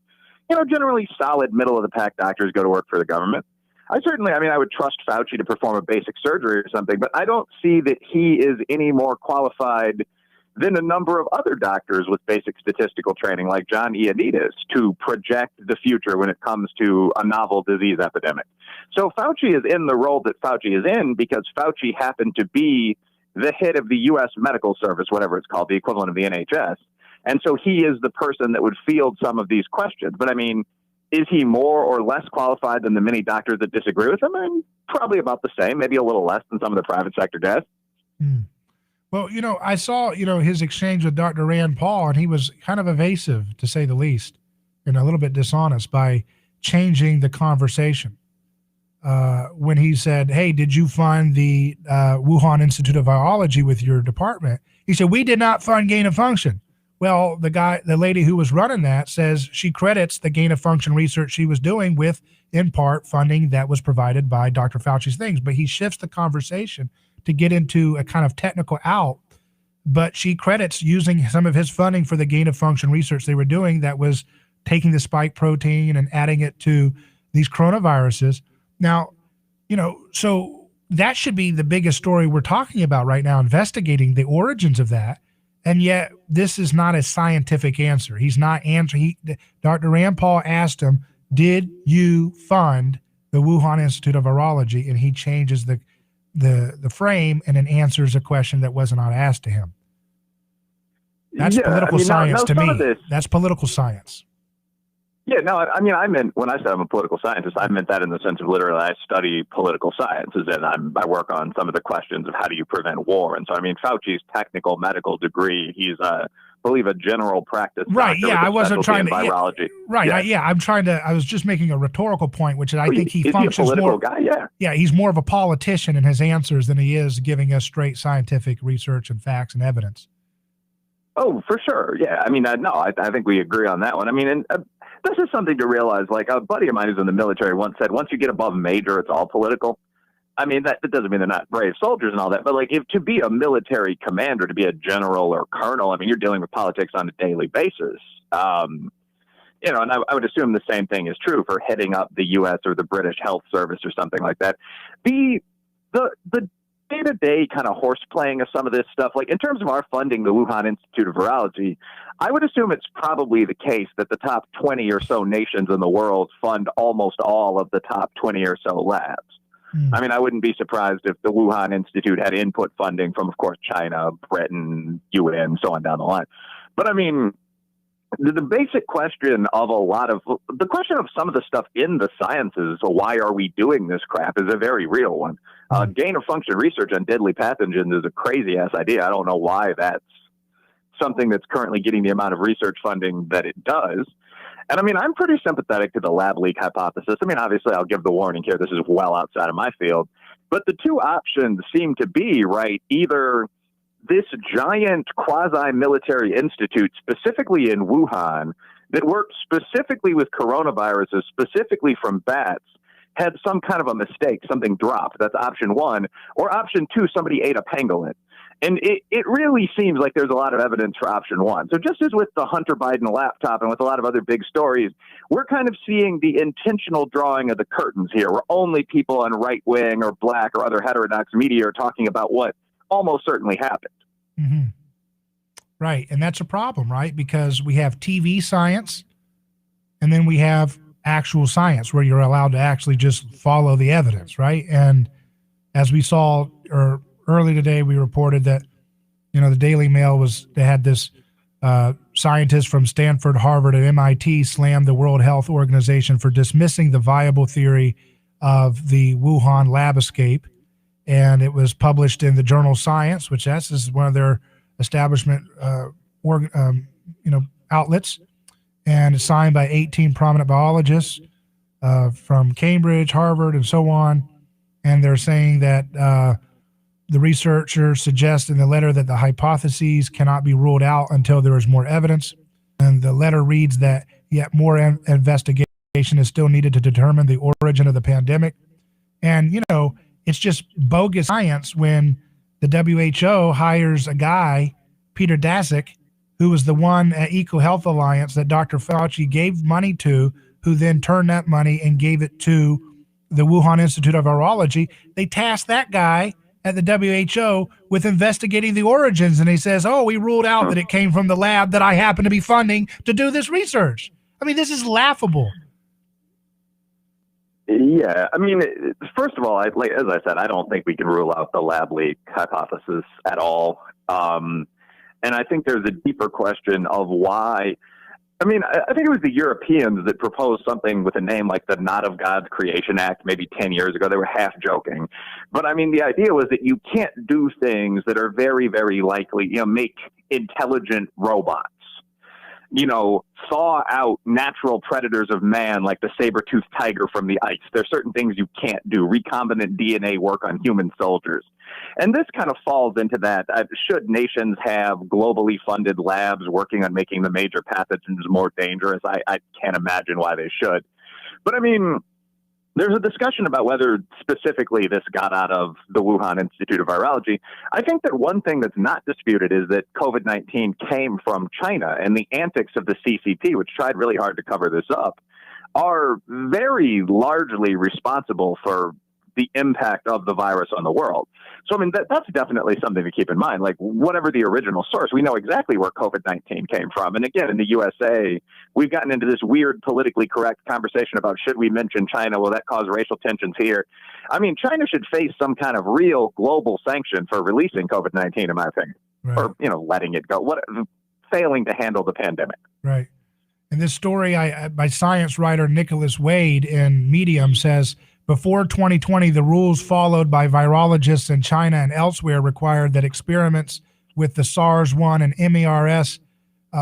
Generally solid middle of the pack doctors go to work for the government. I would trust Fauci to perform a basic surgery or something, but I don't see that he is any more qualified than a number of other doctors with basic statistical training like John Ioannidis to project the future when it comes to a novel disease epidemic. So Fauci is in the role that Fauci is in because Fauci happened to be the head of the U.S. medical service, whatever it's called, the equivalent of the NHS. And so he is the person that would field some of these questions. But I mean, is he more or less qualified than the many doctors that disagree with him? I mean, probably about the same, maybe a little less than some of the private sector guys. Well, I saw, his exchange with Dr. Rand Paul, and he was kind of evasive, to say the least, and a little bit dishonest by changing the conversation. When he said, hey, did you fund the Wuhan Institute of Virology with your department? He said, we did not fund gain of function. Well, the lady who was running that says she credits the gain of function research she was doing with, in part, funding that was provided by Dr. Fauci's things. But he shifts the conversation to get into a kind of technical out, but she credits using some of his funding for the gain of function research they were doing that was taking the spike protein and adding it to these coronaviruses. Now, so that should be the biggest story we're talking about right now, investigating the origins of that. And yet this is not a scientific answer. He's not answering. Dr. Rand Paul asked him, did you fund the Wuhan Institute of Virology? And he changes the frame and then answers a question that was not asked to him. That's political science to me. That's political science. Yeah, no, I meant, when I said I'm a political scientist, I meant that in the sense of literally I study political sciences and I work on some of the questions of how do you prevent war. And so, Fauci's technical medical degree, he's I believe a general practice. Right. Yeah. I wasn't trying to virology. Right. I was just making a rhetorical point, which is I think he functions he a political more. Guy? Yeah. Yeah. He's more of a politician in his answers than he is giving us straight scientific research and facts and evidence. Oh, for sure. Yeah. I think we agree on that one. This is something to realize. Like a buddy of mine who's in the military once said, once you get above major, it's all political. I mean, that doesn't mean they're not brave soldiers and all that, but like if to be a military commander, to be a general or colonel, I mean, you're dealing with politics on a daily basis. You know, and I would assume the same thing is true for heading up the U.S. or the British Health Service or something like that. The day-to-day kind of horse playing of some of this stuff, like in terms of our funding the Wuhan Institute of Virology, I would assume it's probably the case that the top 20 or so nations in the world fund almost all of the top 20 or so labs. I mean, I wouldn't be surprised if the Wuhan Institute had input funding from, of course, China, Britain, UN, so on down the line. But I mean, the basic question of the question of some of the stuff in the sciences, so why are we doing this crap, is a very real one. Gain of function research on deadly pathogens is a crazy ass idea. I don't know why that's something that's currently getting the amount of research funding that it does. And I mean, I'm pretty sympathetic to the lab leak hypothesis. I mean, obviously I'll give the warning here. This is well outside of my field, but the two options seem to be, right, either this giant quasi-military institute, specifically in Wuhan, that worked specifically with coronaviruses, specifically from bats, had some kind of a mistake, something dropped. That's option one. Or option two, somebody ate a pangolin. And it really seems like there's a lot of evidence for option one. So just as with the Hunter Biden laptop and with a lot of other big stories, we're kind of seeing the intentional drawing of the curtains here, where only people on right-wing or black or other heterodox media are talking about what almost certainly happened. Mm-hmm. Right. And that's a problem, right? Because we have TV science and then we have actual science where you're allowed to actually just follow the evidence, right? And as we saw early today, we reported that, you know, the Daily Mail they had this scientist from Stanford, Harvard, and MIT slammed the World Health Organization for dismissing the viable theory of the Wuhan lab escape. And it was published in the journal Science, which is one of their establishment outlets. And it's signed by 18 prominent biologists from Cambridge, Harvard, and so on. And they're saying that the researcher suggests in the letter that the hypotheses cannot be ruled out until there is more evidence. And the letter reads that yet more investigation is still needed to determine the origin of the pandemic. And, you know, it's just bogus science when the WHO hires a guy, Peter Daszak, who was the one at EcoHealth Alliance that Dr. Fauci gave money to, who then turned that money and gave it to the Wuhan Institute of Virology. They tasked that guy at the WHO with investigating the origins. And he says, oh, we ruled out that it came from the lab that I happen to be funding to do this research. I mean, this is laughable. Yeah, I mean, first of all, as I said, I don't think we can rule out the lab leak hypothesis at all. And I think there's a deeper question of why. I mean, I think it was the Europeans that proposed something with a name like the Not of God's Creation Act maybe 10 years ago. They were half joking. But I mean, the idea was that you can't do things that are very, very likely, you know, make intelligent robots. You know, thaw out natural predators of man like the saber-toothed tiger from the ice. There's certain things you can't do. Recombinant DNA work on human soldiers. And this kind of falls into that. Should nations have globally funded labs working on making the major pathogens more dangerous? I can't imagine why they should. But I mean, there's a discussion about whether specifically this got out of the Wuhan Institute of Virology. I think that one thing that's not disputed is that COVID-19 came from China, and the antics of the CCP, which tried really hard to cover this up, are very largely responsible for the impact of the virus on the world. So, I mean, that's definitely something to keep in mind. Like, whatever the original source, we know exactly where COVID-19 came from. And again, in the USA, we've gotten into this weird politically correct conversation about should we mention China? Will that cause racial tensions here? I mean, China should face some kind of real global sanction for releasing COVID-19, in my opinion, or, you know, letting it go, failing to handle the pandemic. Right. And this story by science writer Nicholas Wade in Medium says, before 2020, the rules followed by virologists in China and elsewhere required that experiments with the SARS-1 and MERS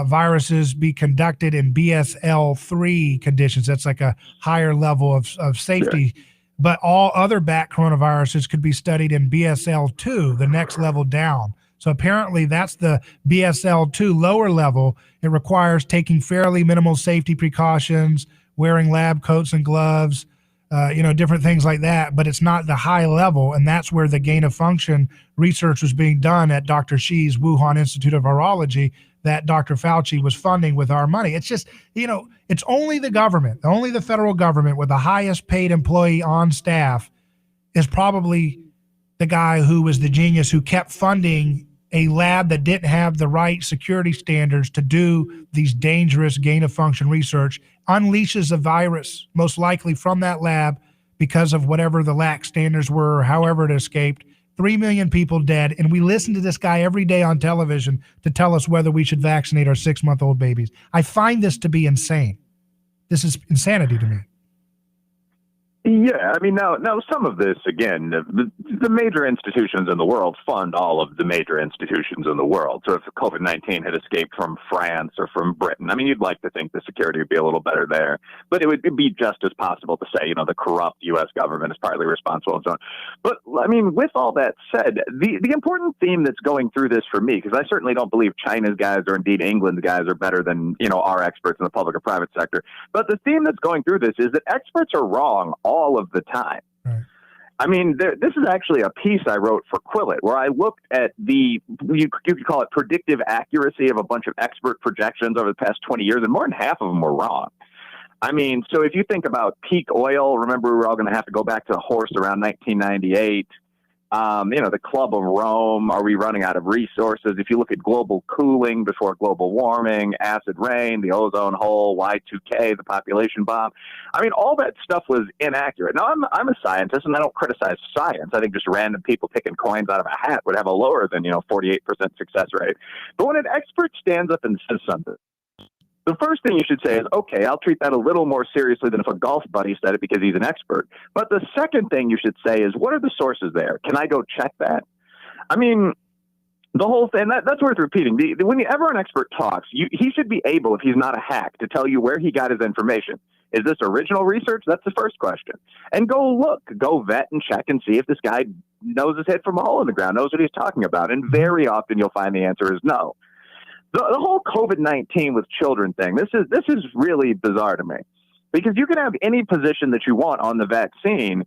viruses be conducted in BSL-3 conditions. That's like a higher level of safety. Sure. But all other bat coronaviruses could be studied in BSL-2, the next level down. So apparently that's the BSL-2 lower level. It requires taking fairly minimal safety precautions, wearing lab coats and gloves, different things like that, but it's not the high level. And that's where the gain of function research was being done at Dr. Xi's Wuhan Institute of Virology that Dr. Fauci was funding with our money. It's just, it's only the government, only the federal government with the highest paid employee on staff is probably the guy who was the genius who kept funding a lab that didn't have the right security standards to do these dangerous gain of function research, unleashes a virus, most likely from that lab because of whatever the lax standards were, or however it escaped. 3 million people dead, and we listen to this guy every day on television to tell us whether we should vaccinate our 6-month-old babies. I find this to be insane. This is insanity to me. Yeah, I mean, now some of this, again, the major institutions in the world fund all of the major institutions in the world. So if COVID-19 had escaped from France or from Britain, I mean, you'd like to think the security would be a little better there. But it would be just as possible to say, the corrupt U.S. government is partly responsible and so on. But, I mean, with all that said, the important theme that's going through this for me, because I certainly don't believe China's guys or indeed England's guys are better than, our experts in the public or private sector. But the theme that's going through this is that experts are wrong all of the time. Right. I mean, this is actually a piece I wrote for Quillette where I looked at you could call it predictive accuracy of a bunch of expert projections over the past 20 years, and more than half of them were wrong. I mean, so if you think about peak oil, remember we were all going to have to go back to a horse around 1998. The Club of Rome, are we running out of resources? If you look at global cooling before global warming, acid rain, the ozone hole, Y2K, the population bomb, I mean, all that stuff was inaccurate. Now, I'm a scientist, and I don't criticize science. I think just random people picking coins out of a hat would have a lower than, 48% success rate. But when an expert stands up and says something, the first thing you should say is, okay, I'll treat that a little more seriously than if a golf buddy said it because he's an expert. But the second thing you should say is, what are the sources there? Can I go check that? I mean, the whole thing, that's worth repeating. Whenever an expert talks, he should be able, if he's not a hack, to tell you where he got his information. Is this original research? That's the first question. And go vet and check and see if this guy knows his head from a hole in the ground, knows what he's talking about. And very often you'll find the answer is no. The whole COVID-19 with children thing, this is really bizarre to me, because you can have any position that you want on the vaccine,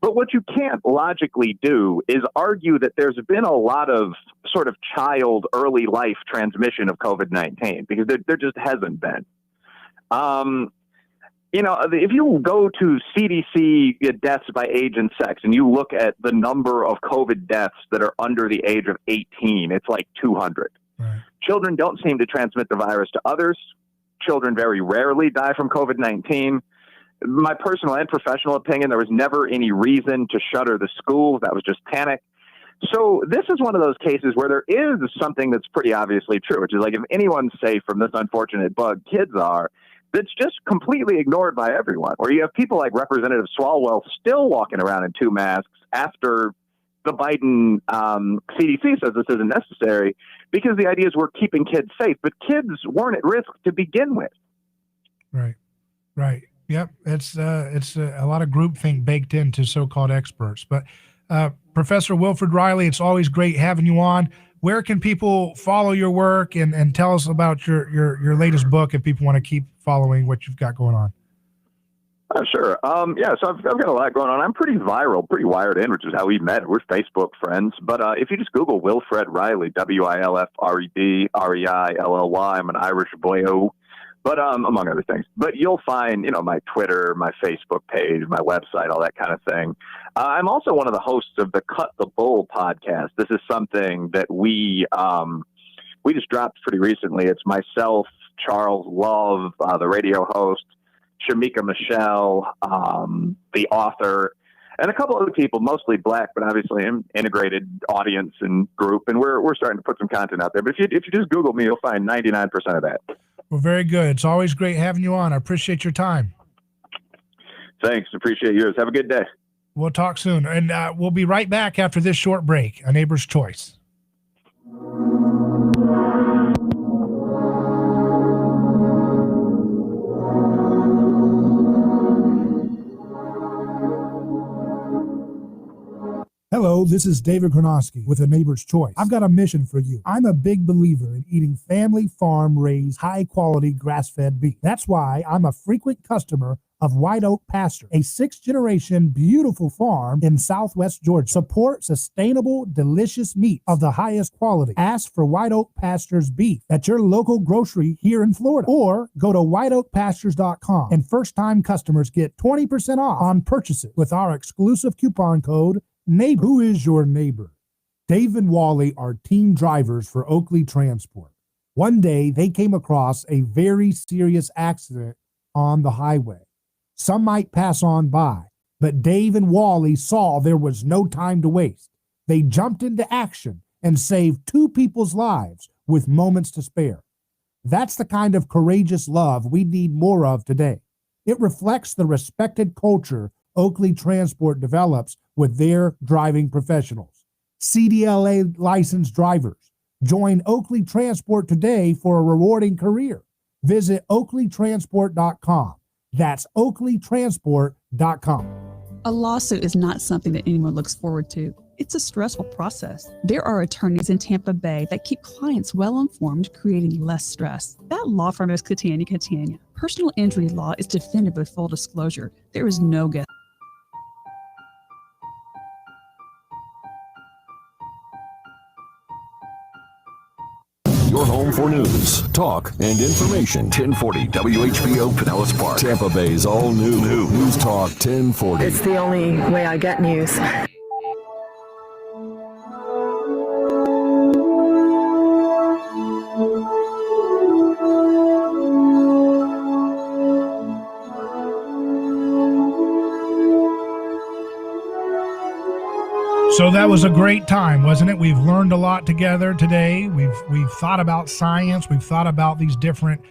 but what you can't logically do is argue that there's been a lot of sort of child early life transmission of COVID-19, because there just hasn't been. If you go to CDC deaths by age and sex and you look at the number of COVID deaths that are under the age of 18, it's like 200. Right. Children don't seem to transmit the virus to others. Children very rarely die from COVID-19. My personal and professional opinion, there was never any reason to shutter the schools. That was just panic. So this is one of those cases where there is something that's pretty obviously true, which is like, if anyone's safe from this unfortunate bug, kids are. That's just completely ignored by everyone. Where you have people like Representative Swalwell still walking around in 2 masks after the Biden CDC says this isn't necessary, because the idea is we're keeping kids safe, but kids weren't at risk to begin with. Right. Yep. It's a lot of groupthink baked into so-called experts. But Professor Wilfred Reilly, it's always great having you on. Where can people follow your work and tell us about your latest book if people want to keep following what you've got going on? Sure. So I've got a lot going on. I'm pretty viral, pretty wired in, which is how we met. We're Facebook friends. But if you just Google Wilfred Reilly, Wilfred Reilly, I'm an Irish boyo, but among other things. But you'll find, my Twitter, my Facebook page, my website, all that kind of thing. I'm also one of the hosts of the Cut the Bull podcast. This is something that we just dropped pretty recently. It's myself, Charles Love, the radio host, Shamika Michelle, the author, and a couple other people, mostly black, but obviously an integrated audience and group. And we're starting to put some content out there. But if you just Google me, you'll find 99% of that. Well, very good. It's always great having you on. I appreciate your time. Thanks. Appreciate yours. Have a good day. We'll talk soon. And we'll be right back after this short break. A Neighbor's Choice. Hello, this is David Gronowski with A Neighbor's Choice. I've got a mission for you. I'm a big believer in eating family farm-raised, high-quality grass-fed beef. That's why I'm a frequent customer of White Oak Pasture, a 6th-generation beautiful farm in southwest Georgia. Support sustainable, delicious meat of the highest quality. Ask for White Oak Pasture's beef at your local grocery here in Florida, or go to whiteoakpastures.com, and first-time customers get 20% off on purchases with our exclusive coupon code NEIGHBOR. Who is your neighbor? Dave and Wally are team drivers for Oakley Transport. One day, they came across a very serious accident on the highway. Some might pass on by, but Dave and Wally saw there was no time to waste. They jumped into action and saved 2 people's lives with moments to spare. That's the kind of courageous love we need more of today. It reflects the respected culture Oakley Transport develops with their driving professionals. CDLA licensed drivers. Join Oakley Transport today for a rewarding career. Visit oakleytransport.com. That's oakleytransport.com. A lawsuit is not something that anyone looks forward to. It's a stressful process. There are attorneys in Tampa Bay that keep clients well informed, creating less stress. That law firm is Catania. Personal injury law is defended with full disclosure. There is no guess. Your home for news, talk, and information. 1040 WHBO Pinellas Park. Tampa Bay's all new News Talk 1040. It's the only way I get news. So that was a great time, wasn't it? We've learned a lot together today. We've thought about science. We've thought about these different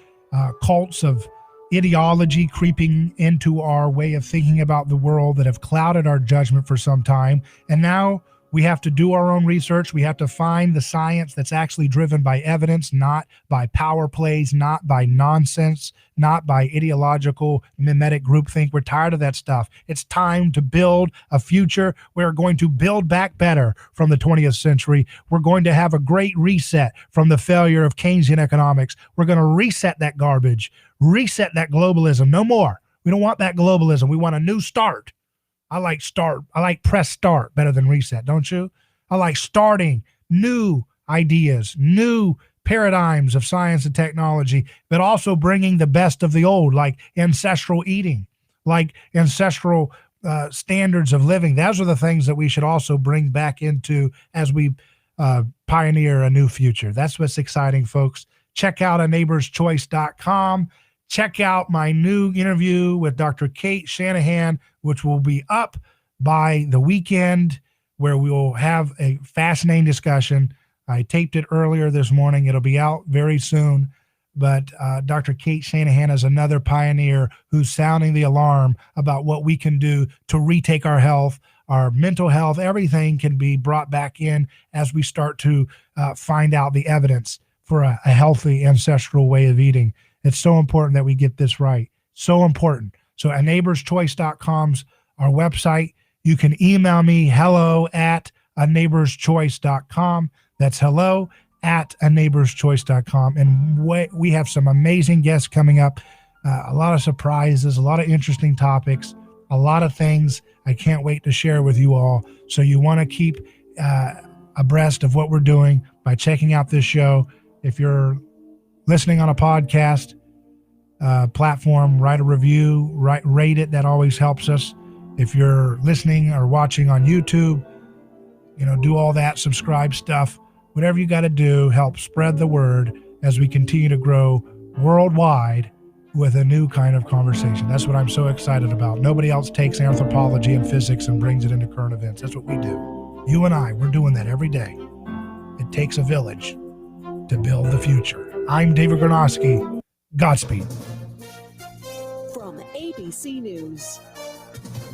cults of ideology creeping into our way of thinking about the world that have clouded our judgment for some time. And now we have to do our own research. We have to find the science that's actually driven by evidence, not by power plays, not by nonsense, not by ideological mimetic groupthink. We're tired of that stuff. It's time to build a future. We're going to build back better from the 20th century. We're going to have a great reset from the failure of Keynesian economics. We're going to reset that garbage, reset that globalism. No more. We don't want that globalism. We want a new start. I like press start better than reset, don't you? I like starting new ideas, new paradigms of science and technology, but also bringing the best of the old, like ancestral eating, like ancestral standards of living. Those are the things that we should also bring back into as we pioneer a new future. That's what's exciting, folks. Check out aneighborschoice.com. Check out my new interview with Dr. Kate Shanahan, which will be up by the weekend, where we will have a fascinating discussion. I taped it earlier this morning. It'll be out very soon. But Dr. Kate Shanahan is another pioneer who's sounding the alarm about what we can do to retake our health, our mental health. Everything can be brought back in as we start to find out the evidence for a healthy ancestral way of eating. It's so important that we get this right. So important. So aneighborschoice.com's our website. You can email me, hello@aneighborschoice.com. That's hello@aneighborschoice.com. And we have some amazing guests coming up, a lot of surprises, a lot of interesting topics, a lot of things I can't wait to share with you all. So you want to keep abreast of what we're doing by checking out this show. If you're listening on a podcast platform, write a review, rate it. That always helps us. If you're listening or watching on YouTube, do all that subscribe stuff. Whatever you got to do, help spread the word as we continue to grow worldwide with a new kind of conversation. That's what I'm so excited about. Nobody else takes anthropology and physics and brings it into current events. That's what we do. You and I, we're doing that every day. It takes a village to build the future. I'm David Gronowski. Godspeed. From ABC News.